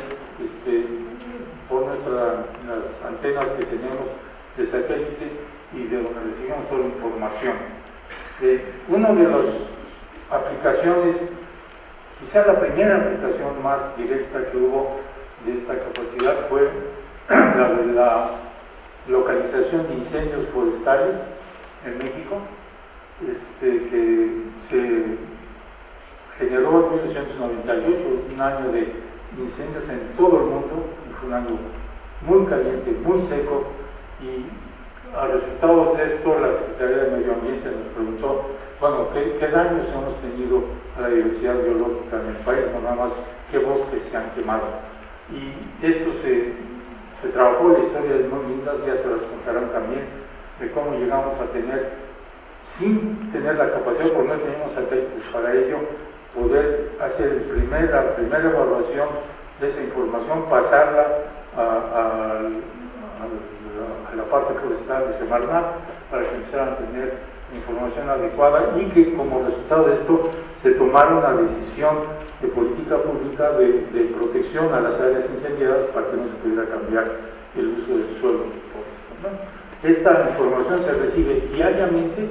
por las antenas que tenemos de satélite y de donde recibimos toda la información. Una de las aplicaciones, quizá la primera aplicación más directa que hubo de esta capacidad fue la de la localización de incendios forestales en México, que se generó en 1998, un año de incendios en todo el mundo, fue un año muy caliente, muy seco, y a resultados de esto la Secretaría de Medio Ambiente nos preguntó, bueno, ¿qué daños hemos tenido a la diversidad biológica en el país? No nada más qué bosques se han quemado. Y esto se trabajó, la historia es muy linda, ya se las contarán también, de cómo llegamos a tener, sin tener la capacidad, porque no teníamos satélites para ello, poder hacer la primera evaluación de esa información, pasarla a la parte forestal de Semarnat para que empezaran a tener información adecuada y que como resultado de esto se tomara una decisión de política pública de protección a las áreas incendiadas para que no se pudiera cambiar el uso del suelo forestal, ¿no? Esta información se recibe diariamente,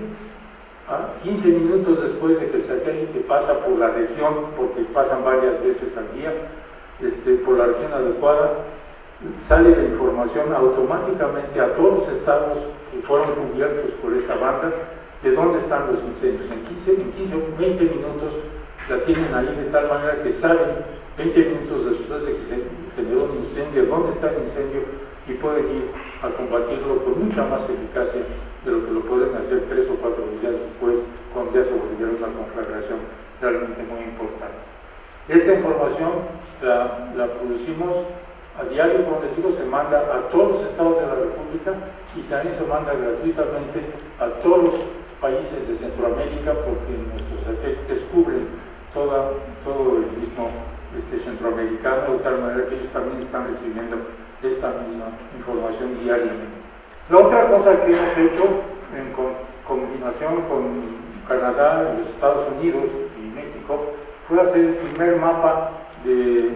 15 minutos después de que el satélite pasa por la región, porque pasan varias veces al día, por la región adecuada, sale la información automáticamente a todos los estados que fueron cubiertos por esa banda de dónde están los incendios. En 15 o 20 minutos la tienen ahí, de tal manera que saben 20 minutos después de que se generó un incendio dónde está el incendio y pueden ir a combatirlo con mucha más eficacia de lo que lo pueden hacer 3 o 4 días después, cuando ya se volviera una conflagración realmente muy importante. Esta información la producimos a diario, como les digo, se manda a todos los estados de la República y también se manda gratuitamente a todos los países de Centroamérica, porque nuestros satélites cubren todo el mismo centroamericano, de tal manera que ellos también están recibiendo esta misma información diariamente. La otra cosa que hemos hecho en combinación con Canadá, los Estados Unidos y México fue hacer el primer mapa de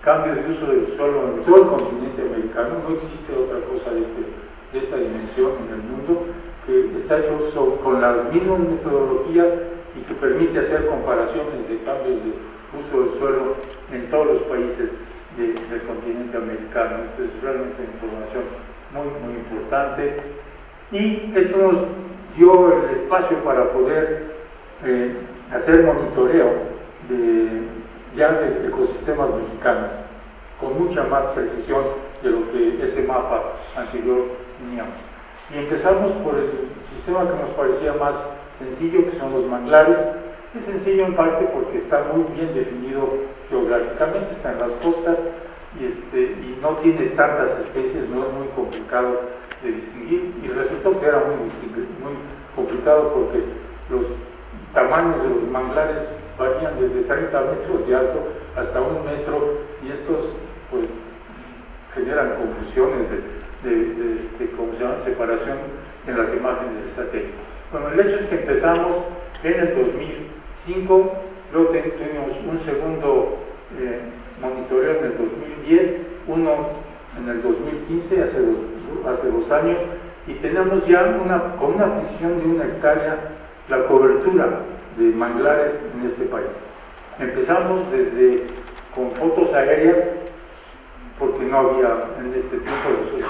cambio de uso del suelo en todo el continente americano. No existe otra cosa de esta dimensión en el mundo, que está hecho con las mismas metodologías y que permite hacer comparaciones de cambios de uso del suelo en todos los países del continente americano. Esto es realmente una información muy, muy importante. Y esto nos dio el espacio para poder hacer monitoreo ya de ecosistemas mexicanos con mucha más precisión de lo que ese mapa anterior teníamos. Y empezamos por el sistema que nos parecía más sencillo, que son los manglares. Es sencillo en parte porque está muy bien definido geográficamente, está en las costas y no tiene tantas especies, no es muy complicado de distinguir, y resultó que era muy complicado porque los tamaños de los manglares varían desde 30 metros de alto hasta 1 metro, y estos pues generan confusiones ¿cómo se llama?, separación en las imágenes de satélite. Bueno, el hecho es que empezamos en el 2005, luego tuvimos un segundo monitoreo en el 2010, uno en el 2015, hace dos años, y tenemos ya con una precisión de 1 hectárea la cobertura de manglares en este país. Empezamos con fotos aéreas, porque no había en este tiempo los 80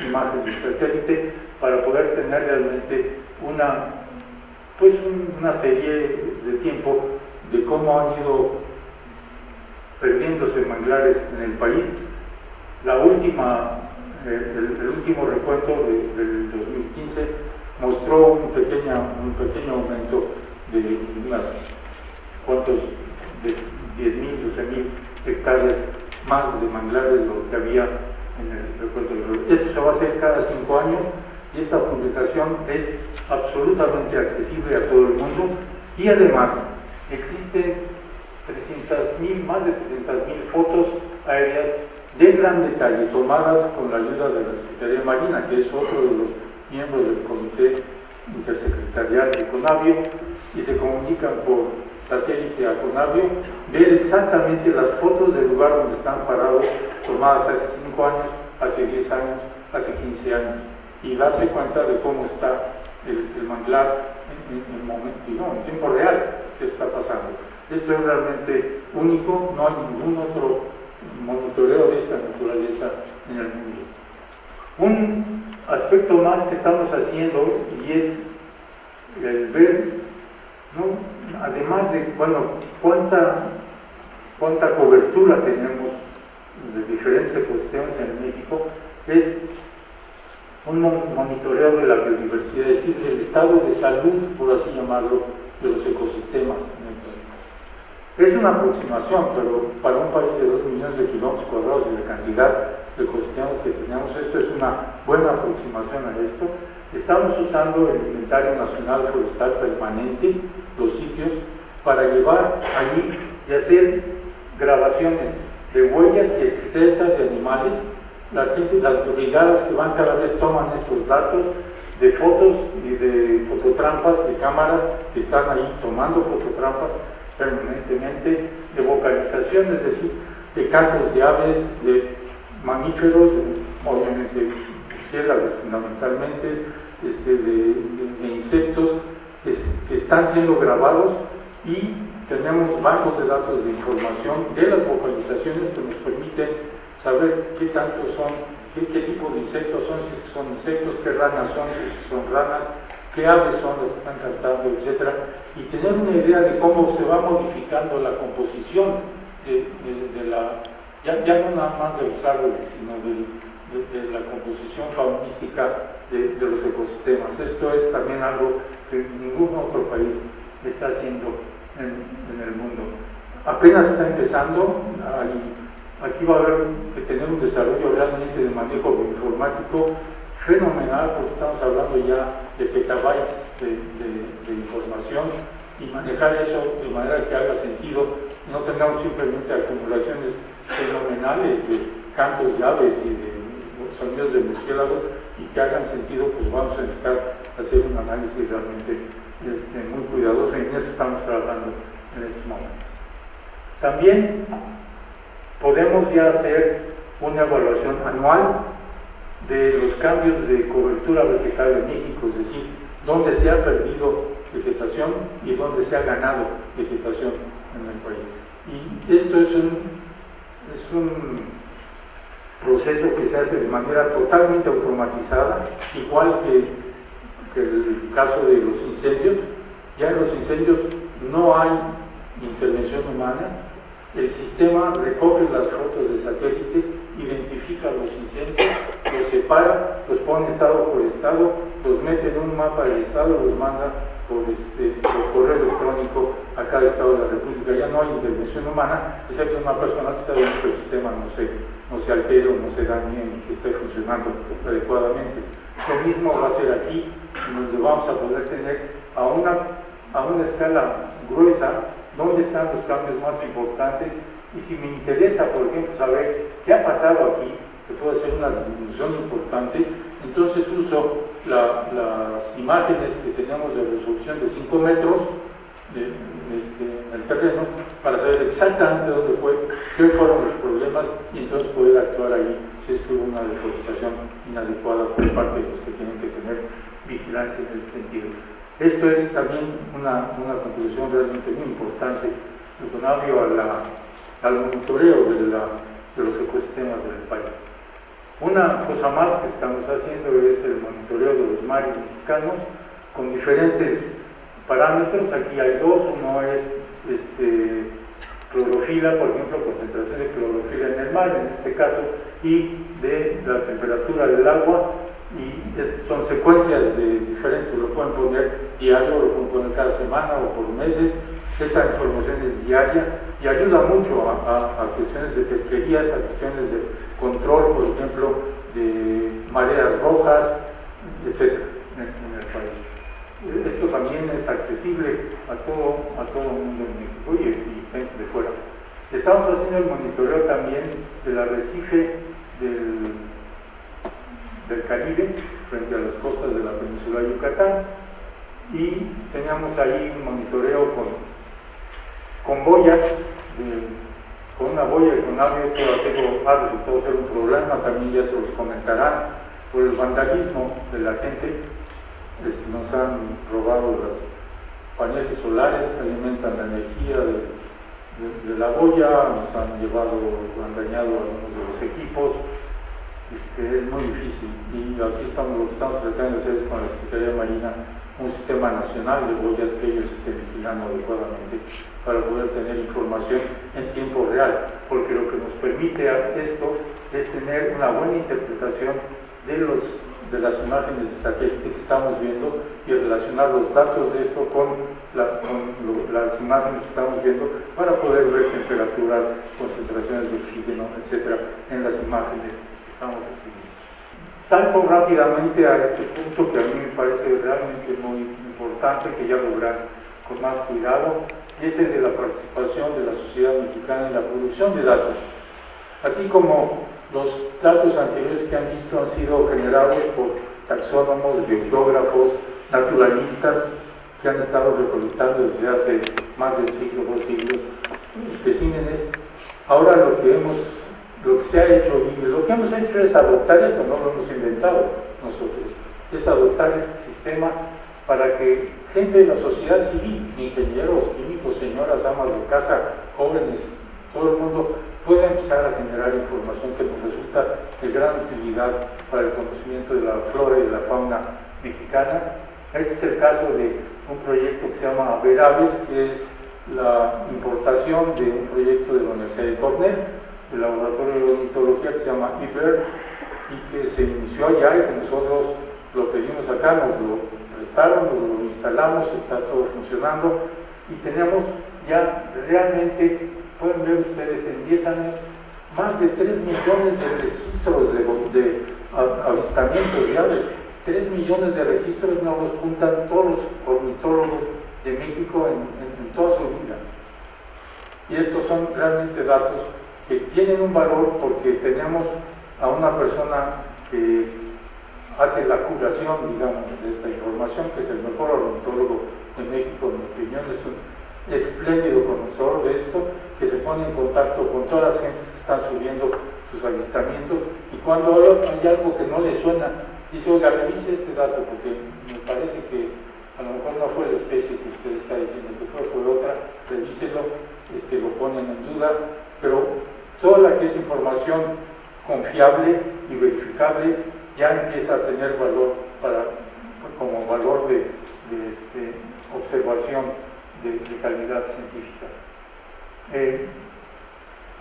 imágenes de satélite, para poder tener realmente una serie de tiempo de cómo han ido perdiéndose manglares en el país. El último recuento del 2015 mostró un pequeño aumento de unas 10.000, 12.000 hectáreas más de manglares de lo que había en el recuento. Esto se va a hacer cada 5 años y esta publicación es absolutamente accesible a todo el mundo, y además existe más de 300.000 fotos aéreas de gran detalle, tomadas con la ayuda de la Secretaría de Marina, que es otro de los miembros del Comité Intersecretarial de CONAVIO, y se comunican por satélite a CONAVIO, ver exactamente las fotos del lugar donde están parados, tomadas hace 5 años, hace 10 años, hace 15 años, y darse cuenta de cómo está el manglar en tiempo real, qué está pasando. Esto es realmente único, no hay ningún otro monitoreo de esta naturaleza en el mundo. Un aspecto más que estamos haciendo, y es el ver, ¿no?, además de, bueno, cuánta cobertura tenemos de diferentes ecosistemas en México, es un monitoreo de la biodiversidad, es decir, del estado de salud, por así llamarlo, de los ecosistemas en el país. Es una aproximación, pero para un país de 2 millones de kilómetros cuadrados y la cantidad de ecosistemas que tenemos, esto es una buena aproximación a esto. Estamos usando el Inventario Nacional Forestal Permanente, los sitios, para llevar allí y hacer grabaciones de huellas y excretas de animales. Las brigadas que van cada vez toman estos datos de fotos y de fototrampas, de cámaras que están ahí tomando fototrampas permanentemente, de vocalización, es decir, de cantos de aves, de mamíferos, obviamente murciélagos fundamentalmente, de insectos que están siendo grabados, y tenemos bancos de datos de información de las vocalizaciones que nos permiten saber qué tantos son, qué tipo de insectos son, si es que son insectos, qué ranas son, si es que son ranas, qué aves son las que están cantando, etc. Y tener una idea de cómo se va modificando la composición de la, ya no nada más de los árboles, sino de la composición faunística de los ecosistemas. Esto es también algo que ningún otro país está haciendo en el mundo. Apenas está empezando, aquí va a haber que tener un desarrollo realmente de manejo bioinformático fenomenal, porque estamos hablando ya de petabytes de información, y manejar eso de manera que haga sentido, no tengamos simplemente acumulaciones fenomenales de cantos de aves y de sonidos de murciélagos, y que hagan sentido, pues vamos a necesitar hacer un análisis realmente muy cuidadoso, y en eso estamos trabajando en estos momentos. También podemos ya hacer una evaluación anual de los cambios de cobertura vegetal de México, es decir, dónde se ha perdido vegetación y dónde se ha ganado vegetación en el país. Y esto es un proceso que se hace de manera totalmente automatizada, igual que el caso de los incendios. Ya en los incendios no hay intervención humana. El sistema recoge las fotos de satélite, identifica los incendios, los separa, los pone estado por estado, los mete en un mapa del estado, los manda por correo electrónico a cada estado de la República. Ya no hay intervención humana, excepto una persona que está viendo que el sistema no se altere o no se dañe y que esté funcionando adecuadamente. Lo mismo va a ser aquí, en donde vamos a poder tener a una escala gruesa dónde están los cambios más importantes, y si me interesa, por ejemplo, saber qué ha pasado aquí, que puede ser una disminución importante, entonces uso las imágenes que tenemos de resolución de 5 metros en el terreno, para saber exactamente dónde fue, qué fueron los problemas, y entonces poder actuar ahí si es que hubo una deforestación inadecuada por parte de los que tienen que tener vigilancia en ese sentido. Esto es también una contribución realmente muy importante de CONAVIO al monitoreo de los ecosistemas del país. Una cosa más que estamos haciendo es el monitoreo de los mares mexicanos con diferentes parámetros. Aquí hay dos: uno es clorofila, por ejemplo, concentración de clorofila en el mar, en este caso, y de la temperatura del agua, y son secuencias diferentes, lo pueden poner diario, lo pueden poner cada semana o por meses. Esta información es diaria y ayuda mucho a cuestiones de pesquerías, a cuestiones de control, por ejemplo, de mareas rojas, etcétera, en el país. Esto también es accesible a todo el mundo en México, y gentes de fuera. Estamos haciendo el monitoreo también del arrecife del Caribe frente a las costas de la península de Yucatán, y teníamos ahí un monitoreo con boyas, con una boya y con agua. Esto ha resultado ser un problema, también ya se los comentarán, por el vandalismo de la gente. Nos han robado los paneles solares que alimentan la energía de la boya, nos han han dañado algunos de los equipos. Es muy difícil, y aquí lo que estamos tratando de hacer es con la Secretaría de Marina un sistema nacional de boyas que ellos estén vigilando adecuadamente para poder tener información en tiempo real, porque lo que nos permite esto es tener una buena interpretación de las imágenes de satélite que estamos viendo y relacionar los datos de esto con las imágenes que estamos viendo para poder ver temperaturas, concentraciones de oxígeno, etcétera, en las imágenes que estamos recibiendo. Salto rápidamente a este punto que a mí me parece realmente muy importante, que ya lo verán con más cuidado, y es el de la participación de la sociedad mexicana en la producción de datos. Así como los datos anteriores que han visto han sido generados por taxónomos, biogeógrafos, naturalistas, que han estado recolectando desde hace más de un siglo, 2 siglos, especímenes. Ahora lo que se ha hecho, y lo que hemos hecho es adoptar esto, no lo hemos inventado nosotros, es adoptar este sistema para que gente de la sociedad civil, ingenieros, químicos, señoras, amas de casa, jóvenes, todo el mundo pueda empezar a generar información que nos resulta de gran utilidad para el conocimiento de la flora y de la fauna mexicanas. Este es el caso de un proyecto que se llama Veraves, que es la importación de un proyecto de la Universidad de Cornell, el laboratorio de ornitología, que se llama IBER, y que se inició allá y que nosotros lo pedimos acá, nos lo prestaron, nos lo instalamos, está todo funcionando, y tenemos ya realmente, pueden ver ustedes, en 10 años, más de 3 millones de registros de avistamientos reales. 3 millones de registros no los juntan todos los ornitólogos de México en toda su vida. Y estos son realmente datos que tienen un valor, porque tenemos a una persona que hace la curación, digamos, de esta información, que es el mejor ornitólogo de México, en mi opinión. Es un espléndido conocedor de esto, que se pone en contacto con todas las gentes que están subiendo sus avistamientos, y cuando hay algo que no le suena, dice: oiga, revise este dato, porque me parece que a lo mejor no fue la especie que usted está diciendo que fue otra, revíselo, lo ponen en duda. Pero toda la que es información confiable y verificable ya empieza a tener valor como valor de observación de calidad científica.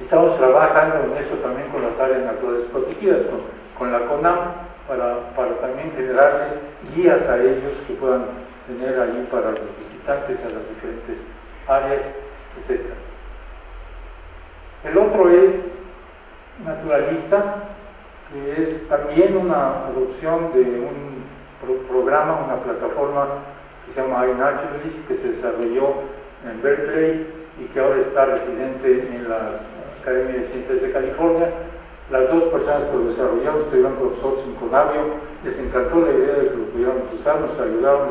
Estamos trabajando en eso también con las áreas naturales protegidas, con la CONAM, para también generarles guías a ellos que puedan tener ahí para los visitantes a las diferentes áreas, etc. El otro es naturalista, que es también una adopción de un programa, una plataforma que se llama iNaturalist, que se desarrolló en Berkeley y que ahora está residente en la Academia de Ciencias de California. Las 2 personas que lo desarrollaron estuvieron con nosotros en Conavio, les encantó la idea de que lo pudiéramos usar, nos ayudaron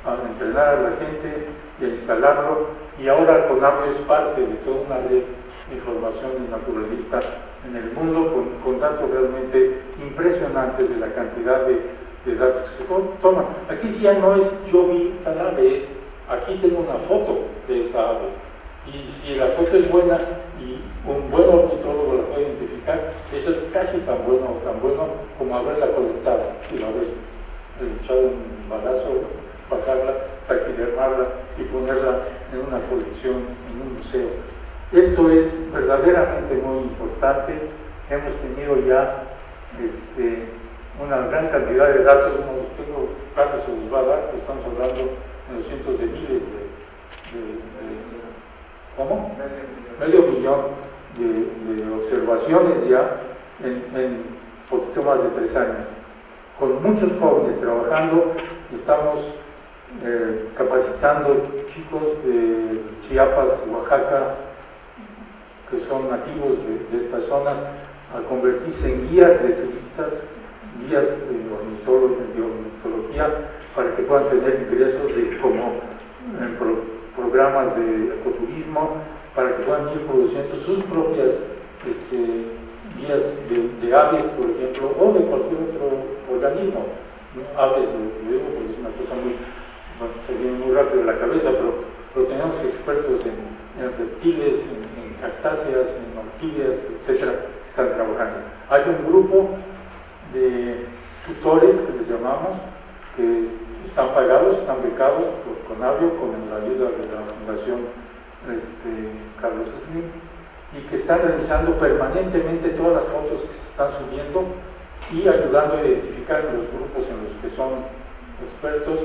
a entrenar a la gente y a instalarlo, y ahora Conavio es parte de toda una red de información naturalista en el mundo, con datos realmente impresionantes de la cantidad de datos que se toman. Aquí sí ya no es yo vi tal ave, es aquí tengo una foto de esa ave, y si la foto es buena y un buen ornitólogo la puede identificar, eso es casi tan bueno como haberla colectado y haber echado un balazo, bajarla, taquidermarla y ponerla en una colección, en un museo. Esto es verdaderamente muy importante. Hemos tenido ya una gran cantidad de datos, Carlos se los va a dar, estamos hablando en los cientos de miles ¿cómo? Medio millón de observaciones ya en poquito más de 3 años, con muchos jóvenes trabajando. Estamos capacitando chicos de Chiapas, Oaxaca, que son nativos de estas zonas a convertirse en guías de turistas, guías de ornitología, para que puedan tener ingresos como en programas de ecoturismo, para que puedan ir produciendo sus propias guías de aves, por ejemplo, o de cualquier otro organismo. Aves, lo digo porque es una cosa se viene muy rápido a la cabeza, pero tenemos expertos en reptiles, en cactáceas, en orquídeas, etcétera, que están trabajando. Hay un grupo de tutores que les llamamos, que están pagados, están becados por Conavio con la ayuda de la Fundación Carlos Slim, y que están revisando permanentemente todas las fotos que se están subiendo y ayudando a identificar los grupos en los que son expertos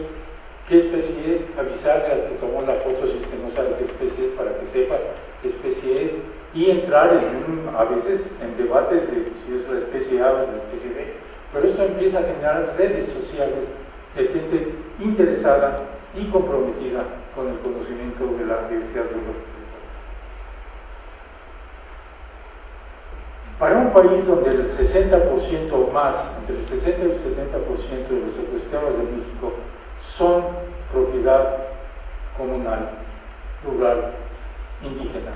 qué especie es, avisarle al que tomó la foto si es que no sabe qué especie es, para que sepa qué especie es, y entrar a veces en debates de si es la especie A o la especie B. Pero esto empieza a generar redes sociales de gente interesada y comprometida con el conocimiento de la diversidad biológica. Para un país donde el 60% o más, entre el 60 y el 70% de los ecosistemas de México son propiedad comunal, rural, indígena,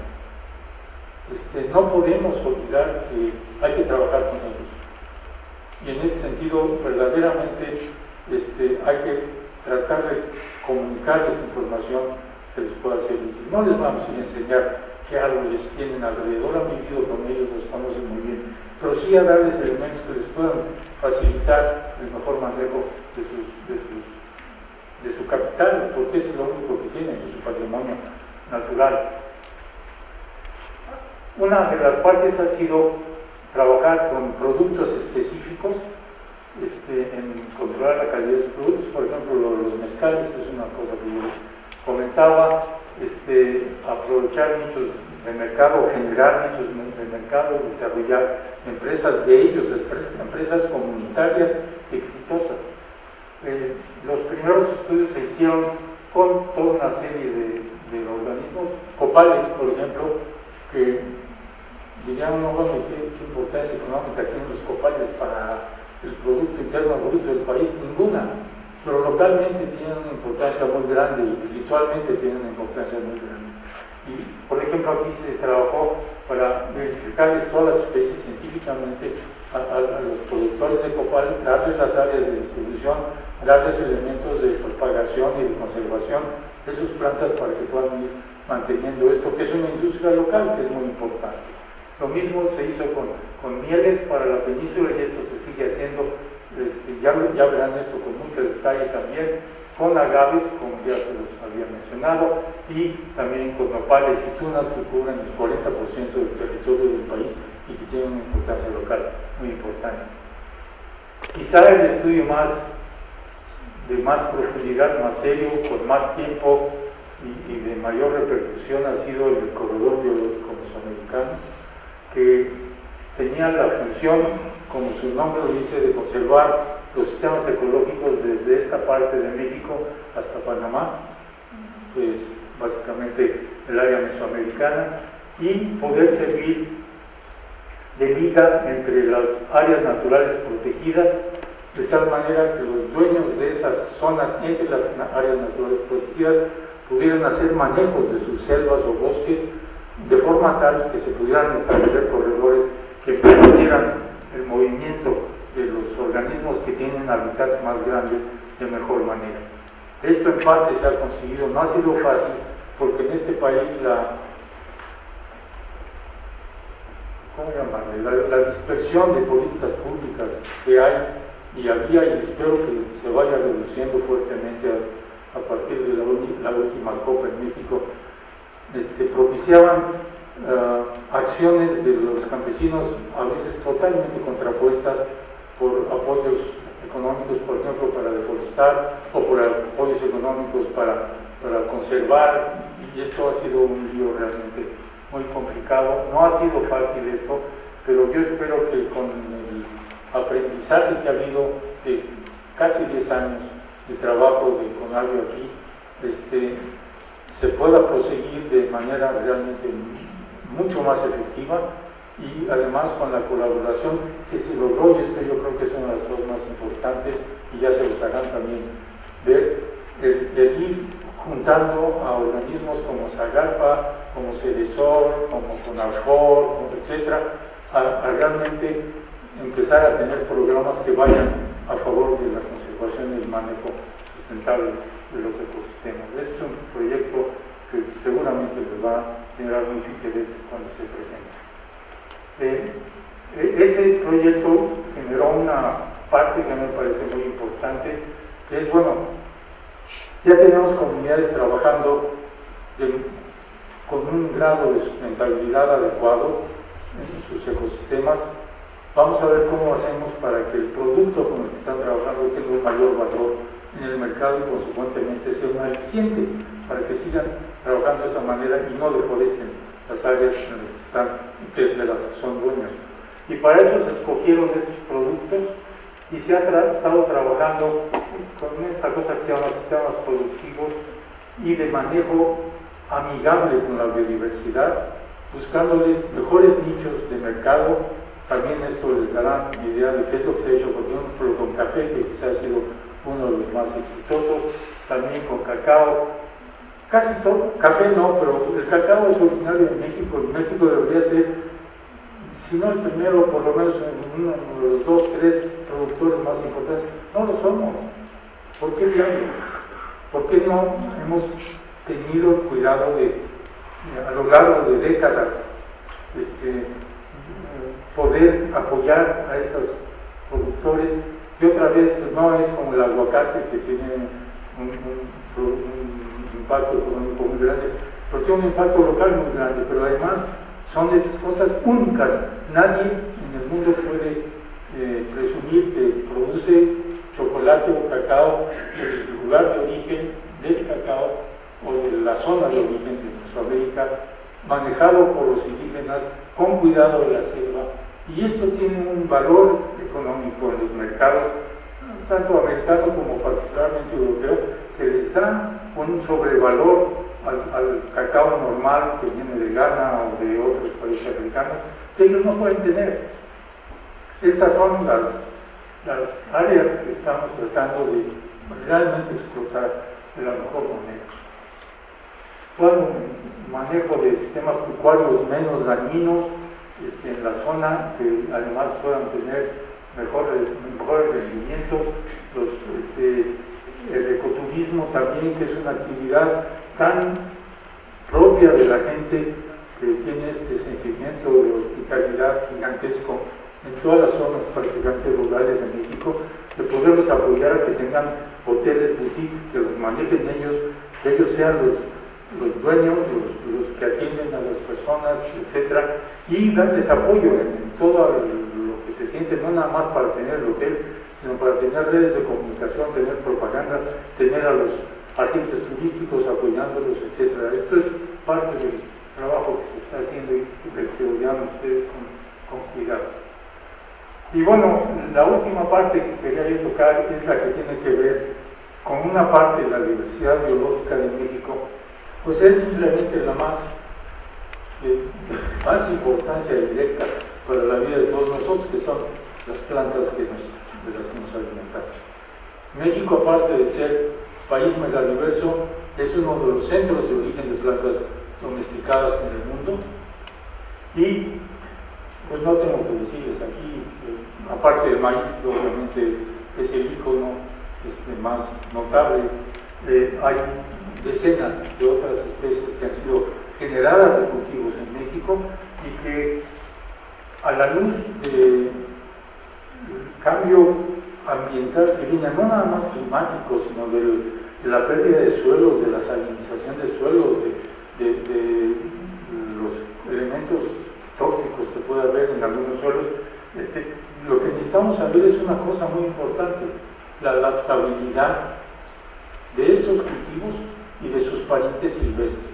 no podemos olvidar que hay que trabajar con ellos. Y en este sentido, verdaderamente, hay que tratar de comunicarles información que les pueda ser útil. No les vamos a enseñar qué árboles tienen alrededor, han vivido con ellos, los conocen muy bien, pero sí a darles elementos que les puedan facilitar el mejor manejo de su capital, porque es lo único que tienen, de su patrimonio natural. Una de las partes ha sido trabajar con productos específicos, en controlar la calidad de sus productos. Por ejemplo, los mezcales es una cosa que yo comentaba, aprovechar nichos de mercado, generar nichos de mercado, desarrollar empresas de ellos, empresas comunitarias exitosas. Los primeros estudios se hicieron con toda una serie de organismos, copales, por ejemplo, que dirían, no, bueno, ¿qué importancia económica tienen los copales para el Producto Interno Bruto del país? Ninguna, pero localmente tienen una importancia muy grande y ritualmente tienen una importancia muy grande. Y, por ejemplo, aquí se trabajó para identificarles todas las especies científicamente a los productores de copal, darles las áreas de distribución, darles elementos de propagación y de conservación de sus plantas para que puedan ir manteniendo esto, que es una industria local, que es muy importante. Lo mismo se hizo con mieles para la península y esto se sigue haciendo, ya verán esto con mucho detalle también, con agaves, como ya se los había mencionado, y también con nopales y tunas que cubren el 40% del territorio del país y que tienen una importancia local muy importante. Quizá el estudio de más profundidad, más serio, con más tiempo y de mayor repercusión ha sido el del corredor biológico mesoamericano, que tenía la función, como su nombre lo dice, de conservar los sistemas ecológicos desde esta parte de México hasta Panamá, que es básicamente el área mesoamericana, y poder servir de liga entre las áreas naturales protegidas, de tal manera que los dueños de esas zonas entre las áreas naturales protegidas pudieran hacer manejos de sus selvas o bosques de forma tal que se pudieran establecer corredores que permitieran el movimiento de los organismos que tienen hábitats más grandes de mejor manera. Esto en parte se ha conseguido, no ha sido fácil, porque en este país la dispersión de políticas públicas que hay y había, y espero que se vaya reduciendo fuertemente a partir de la última COP en México, propiciaban acciones de los campesinos a veces totalmente contrapuestas por apoyos económicos, por ejemplo, para deforestar, o por apoyos económicos para conservar, y esto ha sido un lío realmente muy complicado. No ha sido fácil esto, pero yo espero que con el aprendizaje que ha habido de casi 10 años de trabajo de Conavio aquí, se pueda proseguir de manera realmente mucho más efectiva y además con la colaboración que se logró, y esto yo creo que es una de las cosas más importantes, y ya se los harán también ver, el ir juntando a organismos como Zagarpa, como Cedesol, como CONAFOR, etcétera, a realmente empezar a tener programas que vayan a favor de la conservación y el manejo sustentable de los ecosistemas. Este es un proyecto que seguramente les va a generar mucho interés cuando se presente. Ese proyecto generó una parte que me parece muy importante, que es, bueno, ya tenemos comunidades trabajando con un grado de sustentabilidad adecuado en sus ecosistemas. Vamos a ver cómo hacemos para que el producto con el que están trabajando tenga un mayor valor en el mercado y consecuentemente sea un aliciente para que sigan trabajando de esa manera y no deforesten las áreas en las que están, de las que son dueños. Y para eso se escogieron estos productos y se ha estado trabajando con esta cosa que se llama sistemas productivos y de manejo amigable con la biodiversidad, buscándoles mejores nichos de mercado. También esto les dará idea de qué es lo que se ha hecho, por ejemplo, con café, que quizás ha sido uno de los más exitosos, también con cacao. Casi todo, café no, pero el cacao es originario de México. En México debería ser, si no el primero, por lo menos uno de los 2, 3 productores más importantes. No lo somos. ¿Por qué diablos? ¿Por qué no hemos tenido cuidado de, a lo largo de décadas, poder apoyar a estos productores, que otra vez pues, no es como el aguacate, que tiene un impacto económico muy grande, pero tiene un impacto local muy grande, pero además son estas cosas únicas. Nadie en el mundo puede presumir que produce chocolate o cacao del lugar de origen del cacao o de la zona de origen de Mesoamérica, manejado por los indígenas, con cuidado de la selva, y esto tiene un valor económico en los mercados, tanto americano como particularmente europeo, que les da un sobrevalor al cacao normal que viene de Ghana o de otros países africanos, que ellos no pueden tener. Estas son las áreas que estamos tratando de realmente explotar de la mejor manera. Bueno, manejo de sistemas pecuarios menos dañinos en la zona, que además puedan tener mejores rendimientos, el ecoturismo también, que es una actividad tan propia de la gente que tiene este sentimiento de hospitalidad gigantesco en todas las zonas prácticamente rurales de México, de poderlos apoyar a que tengan hoteles boutique, que los manejen ellos, que ellos sean los dueños, los que atienden a las personas, etcétera, y darles apoyo en todo lo que se siente, no nada más para tener el hotel, sino para tener redes de comunicación, tener propaganda, tener a los agentes turísticos apoyándolos, etcétera. Esto es parte del trabajo que se está haciendo y del que vean ustedes con cuidado. Y bueno, la última parte que quería yo tocar es la que tiene que ver con una parte de la diversidad biológica de México, pues es simplemente la más importancia directa para la vida de todos nosotros, que son las plantas de las que nos alimentamos. México, aparte de ser país megadiverso, es uno de los centros de origen de plantas domesticadas en el mundo, y pues no tengo que decirles aquí, aparte del maíz, que obviamente es el ícono más notable, hay decenas de otras especies que han sido generadas de cultivos en México y que, a la luz del cambio ambiental que viene, no nada más climático, sino de la pérdida de suelos, de la salinización de suelos, de los elementos tóxicos que puede haber en algunos suelos, lo que necesitamos saber es una cosa muy importante: la adaptabilidad de estos cultivos y de sus parientes silvestres,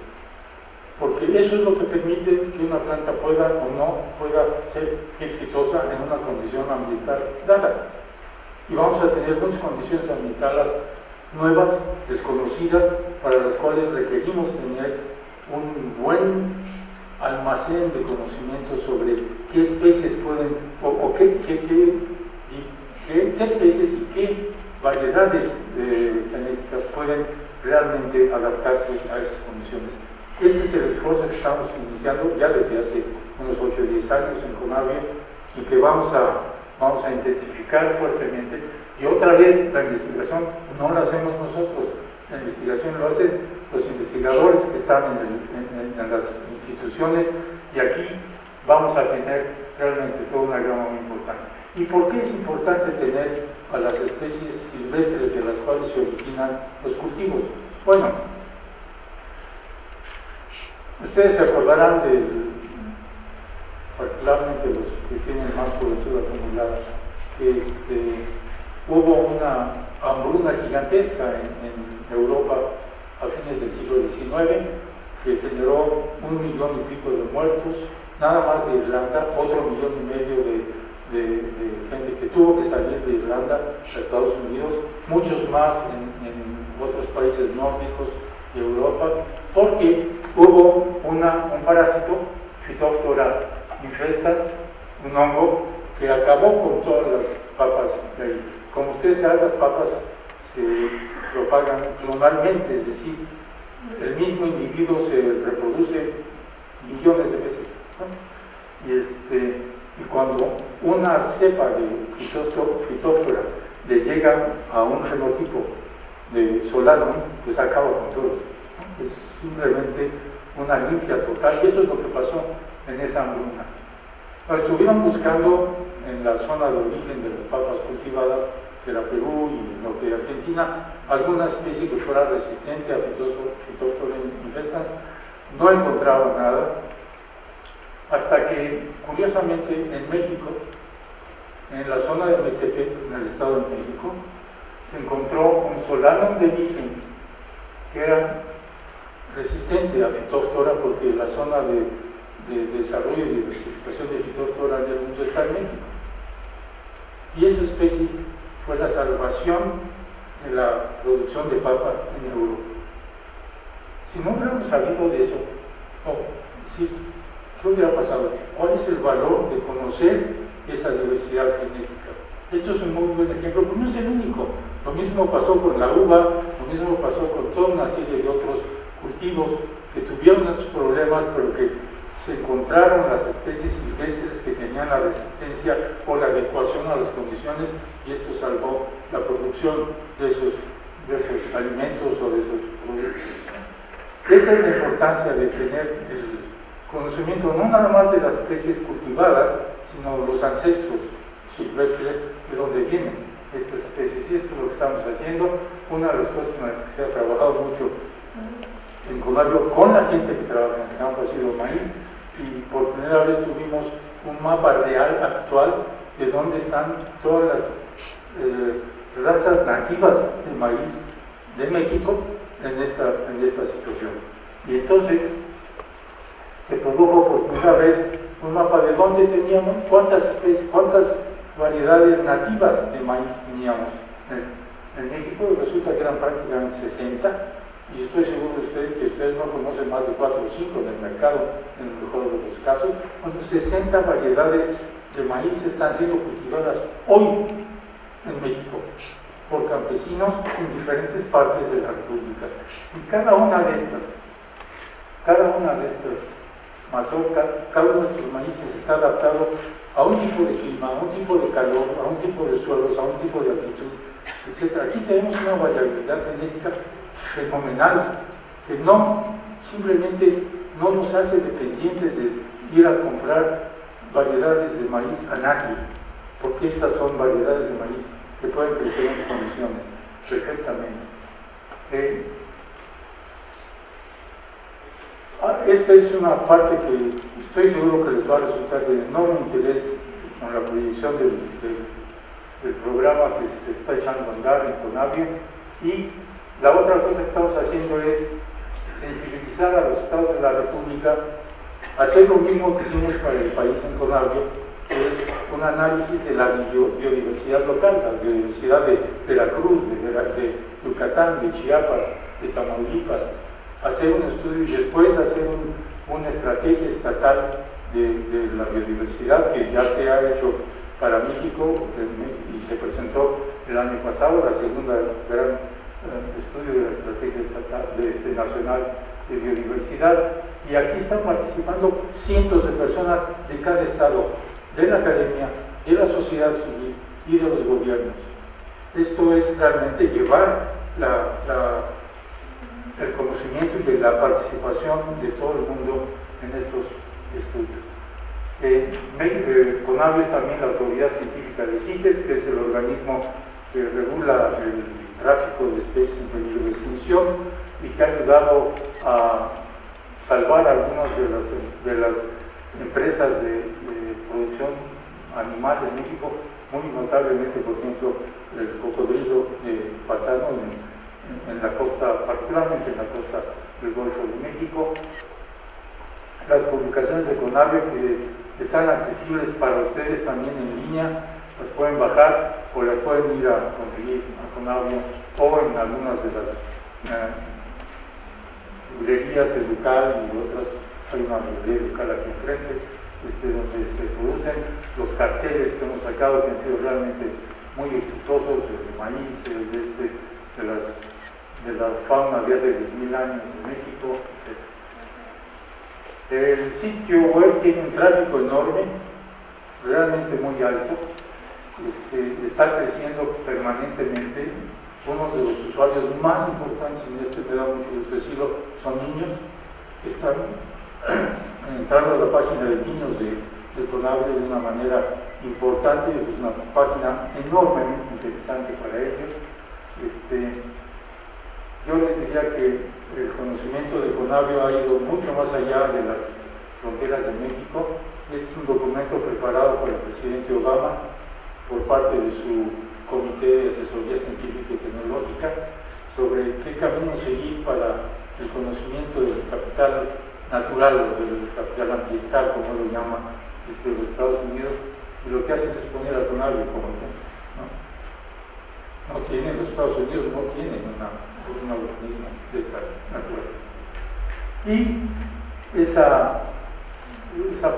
porque eso es lo que permite que una planta pueda o no pueda ser exitosa en una condición ambiental dada. Y vamos a tener muchas condiciones ambientales nuevas, desconocidas, para las cuales requerimos tener un buen almacén de conocimiento sobre qué especies pueden, o qué especies y qué variedades genéticas pueden realmente adaptarse a esas condiciones. Este es el esfuerzo que estamos iniciando ya desde hace unos 8 o 10 años en Conavio y que vamos a intensificar fuertemente. Y otra vez, la investigación no la hacemos nosotros, la investigación lo hacen los investigadores que están en las instituciones, y aquí vamos a tener realmente toda una gama muy importante. ¿Y por qué es importante tener a las especies silvestres de las cuales se originan los cultivos? Bueno, ustedes se acordarán particularmente los que tienen más juventud acumulada, que hubo una hambruna gigantesca en Europa a fines del siglo XIX, que generó 1,5 millones de muertos, nada más de Irlanda, otro 1,5 millones de gente que tuvo que salir de Irlanda a Estados Unidos, muchos más en otros países nórdicos de Europa, porque hubo un parásito, Phytophthora infestans, un hongo que acabó con todas las papas de ahí. Como ustedes saben, las papas se propagan clonalmente, es decir, el mismo individuo se reproduce millones de veces, ¿no? Y cuando una cepa de Phytophthora le llega a un genotipo de Solanum, pues acaba con todos, ¿no? Es simplemente una limpia total, y eso es lo que pasó en esa hambruna. Estuvieron buscando en la zona de origen de las papas cultivadas, que era Perú y el norte de Argentina, alguna especie que fuera resistente a Phytophthora infestans. No encontraban nada, hasta que, curiosamente, en México, en la zona de Metepec, en el Estado de México, se encontró un Solanum de Visum, que era resistente a Phytophthora, porque la zona de desarrollo y diversificación de Phytophthora en el mundo está en México. Y esa especie fue la salvación de la producción de papa en Europa. Si no hubiéramos sabido de eso, ¿qué hubiera pasado? ¿Cuál es el valor de conocer esa diversidad genética? Esto es un muy buen ejemplo, pero no es el único. Lo mismo pasó con la uva, lo mismo pasó con toda una serie de otros cultivos que tuvieron estos problemas, pero que se encontraron las especies silvestres que tenían la resistencia o la adecuación a las condiciones, y esto salvó la producción de esos alimentos o de esos productos. Esa es la importancia de tener el conocimiento no nada más de las especies cultivadas, sino los ancestros silvestres de donde vienen estas especies, y esto es lo que estamos haciendo. Una de las cosas con las que se ha trabajado mucho en Conavio con la gente que trabaja en el campo ha sido maíz, y por primera vez tuvimos un mapa real actual de dónde están todas las razas nativas de maíz de México en esta situación. Y entonces se produjo por primera vez un mapa de dónde teníamos, cuántas especies, cuántas variedades nativas de maíz teníamos en México, y resulta que eran prácticamente 60. Y estoy seguro que ustedes no conocen más de 4 o 5 en el mercado, en el mejor de los casos. Bueno, 60 variedades de maíz están siendo cultivadas hoy en México por campesinos en diferentes partes de la República. Y cada una de estas mazorcas, cada uno de estos maíces está adaptado a un tipo de clima, a un tipo de calor, a un tipo de suelos, a un tipo de altitud, etc. Aquí tenemos una variabilidad genética fenomenal, que simplemente no nos hace dependientes de ir a comprar variedades de maíz a nadie, porque estas son variedades de maíz que pueden crecer en sus condiciones perfectamente. Esta es una parte que estoy seguro que les va a resultar de enorme interés con la proyección del programa que se está echando a andar en Conavio. Y la otra cosa que estamos haciendo es sensibilizar a los estados de la República, hacer lo mismo que hicimos para el país en Conavio, que es un análisis de la biodiversidad local, la biodiversidad de Veracruz, de Yucatán, de Chiapas, de Tamaulipas, hacer un estudio y después hacer una estrategia estatal de la biodiversidad que ya se ha hecho para México y se presentó el año pasado, la segunda gran estudio de la estrategia estatal, nacional de biodiversidad, y aquí están participando cientos de personas de cada estado, de la academia, de la sociedad civil y de los gobiernos. Esto es realmente llevar el conocimiento y de la participación de todo el mundo en estos estudios. CONABIO es también la autoridad científica de CITES, que es el organismo que regula el tráfico de especies en peligro de extinción y que ha ayudado a salvar algunas de las empresas de producción animal en México, muy notablemente, por ejemplo, el cocodrilo pantano en la costa, particularmente en la costa del Golfo de México. Las publicaciones de CONABIO que están accesibles para ustedes también en línea, las pueden bajar o las pueden ir a conseguir a CONABIO o en algunas de las librerías Educal y otras. Hay una librería Educal aquí enfrente, donde se producen los carteles que hemos sacado, que han sido realmente muy exitosos, el de maíz, el de la fauna de hace 10.000 años en México, etc. El sitio web tiene un tráfico enorme, realmente muy alto, está creciendo permanentemente. Uno de los usuarios más importantes en esto, me da mucho gusto decirlo, son niños que están entrando a la página de niños de CONABIO de una manera importante. Es una página enormemente interesante para ellos. Yo les diría que el conocimiento de CONABIO ha ido mucho más allá de las fronteras de México. Este es un documento preparado por el presidente Obama por parte de su Comité de Asesoría Científica y Tecnológica sobre qué camino seguir para el conocimiento del capital natural o del capital ambiental, como lo llama los Estados Unidos, y lo que hacen es poner a CONABIO como ejemplo. Los Estados Unidos no tienen un organismo de esta naturaleza. Y esa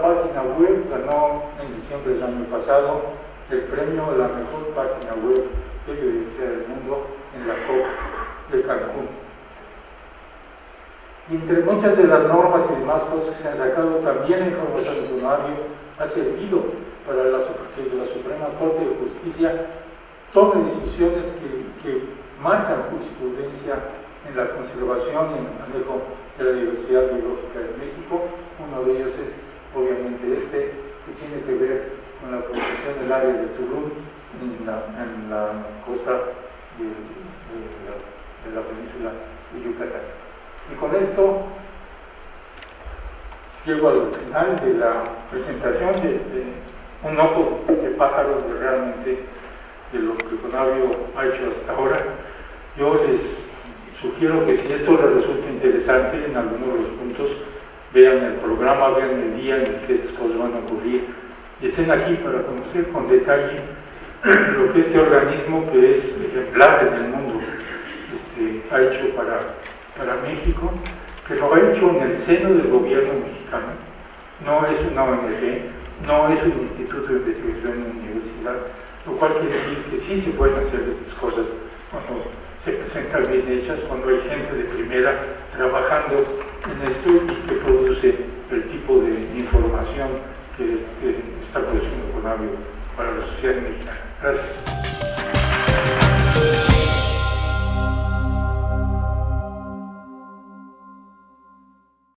página web ganó en diciembre del año pasado el premio a la mejor página web de biodiversidad del mundo en la COP de Cancún. Y entre muchas de las normas y demás cosas que se han sacado, también la información de CONABIO ha servido para que la Suprema Corte de Justicia tome decisiones que marcan jurisprudencia en la conservación y en el manejo de la diversidad biológica de México. Uno de ellos es obviamente que tiene que ver con la protección del área de Tulum en la costa de la península de Yucatán. Y con esto llego al final de la presentación de un ojo de pájaro de lo que CONABIO ha hecho hasta ahora. Yo les sugiero que si esto les resulta interesante en alguno de los puntos, vean el programa, vean el día en el que estas cosas van a ocurrir y estén aquí para conocer con detalle lo que este organismo, que es ejemplar en el mundo, ha hecho para México, que lo ha hecho en el seno del gobierno mexicano. No es una ONG, no es un instituto de investigación en una universidad, lo cual quiere decir que sí se pueden hacer estas cosas cuando se presentan bien hechas, cuando hay gente de primera trabajando en esto y que produce el tipo de información que está produciendo CONABIO para la sociedad mexicana. Gracias.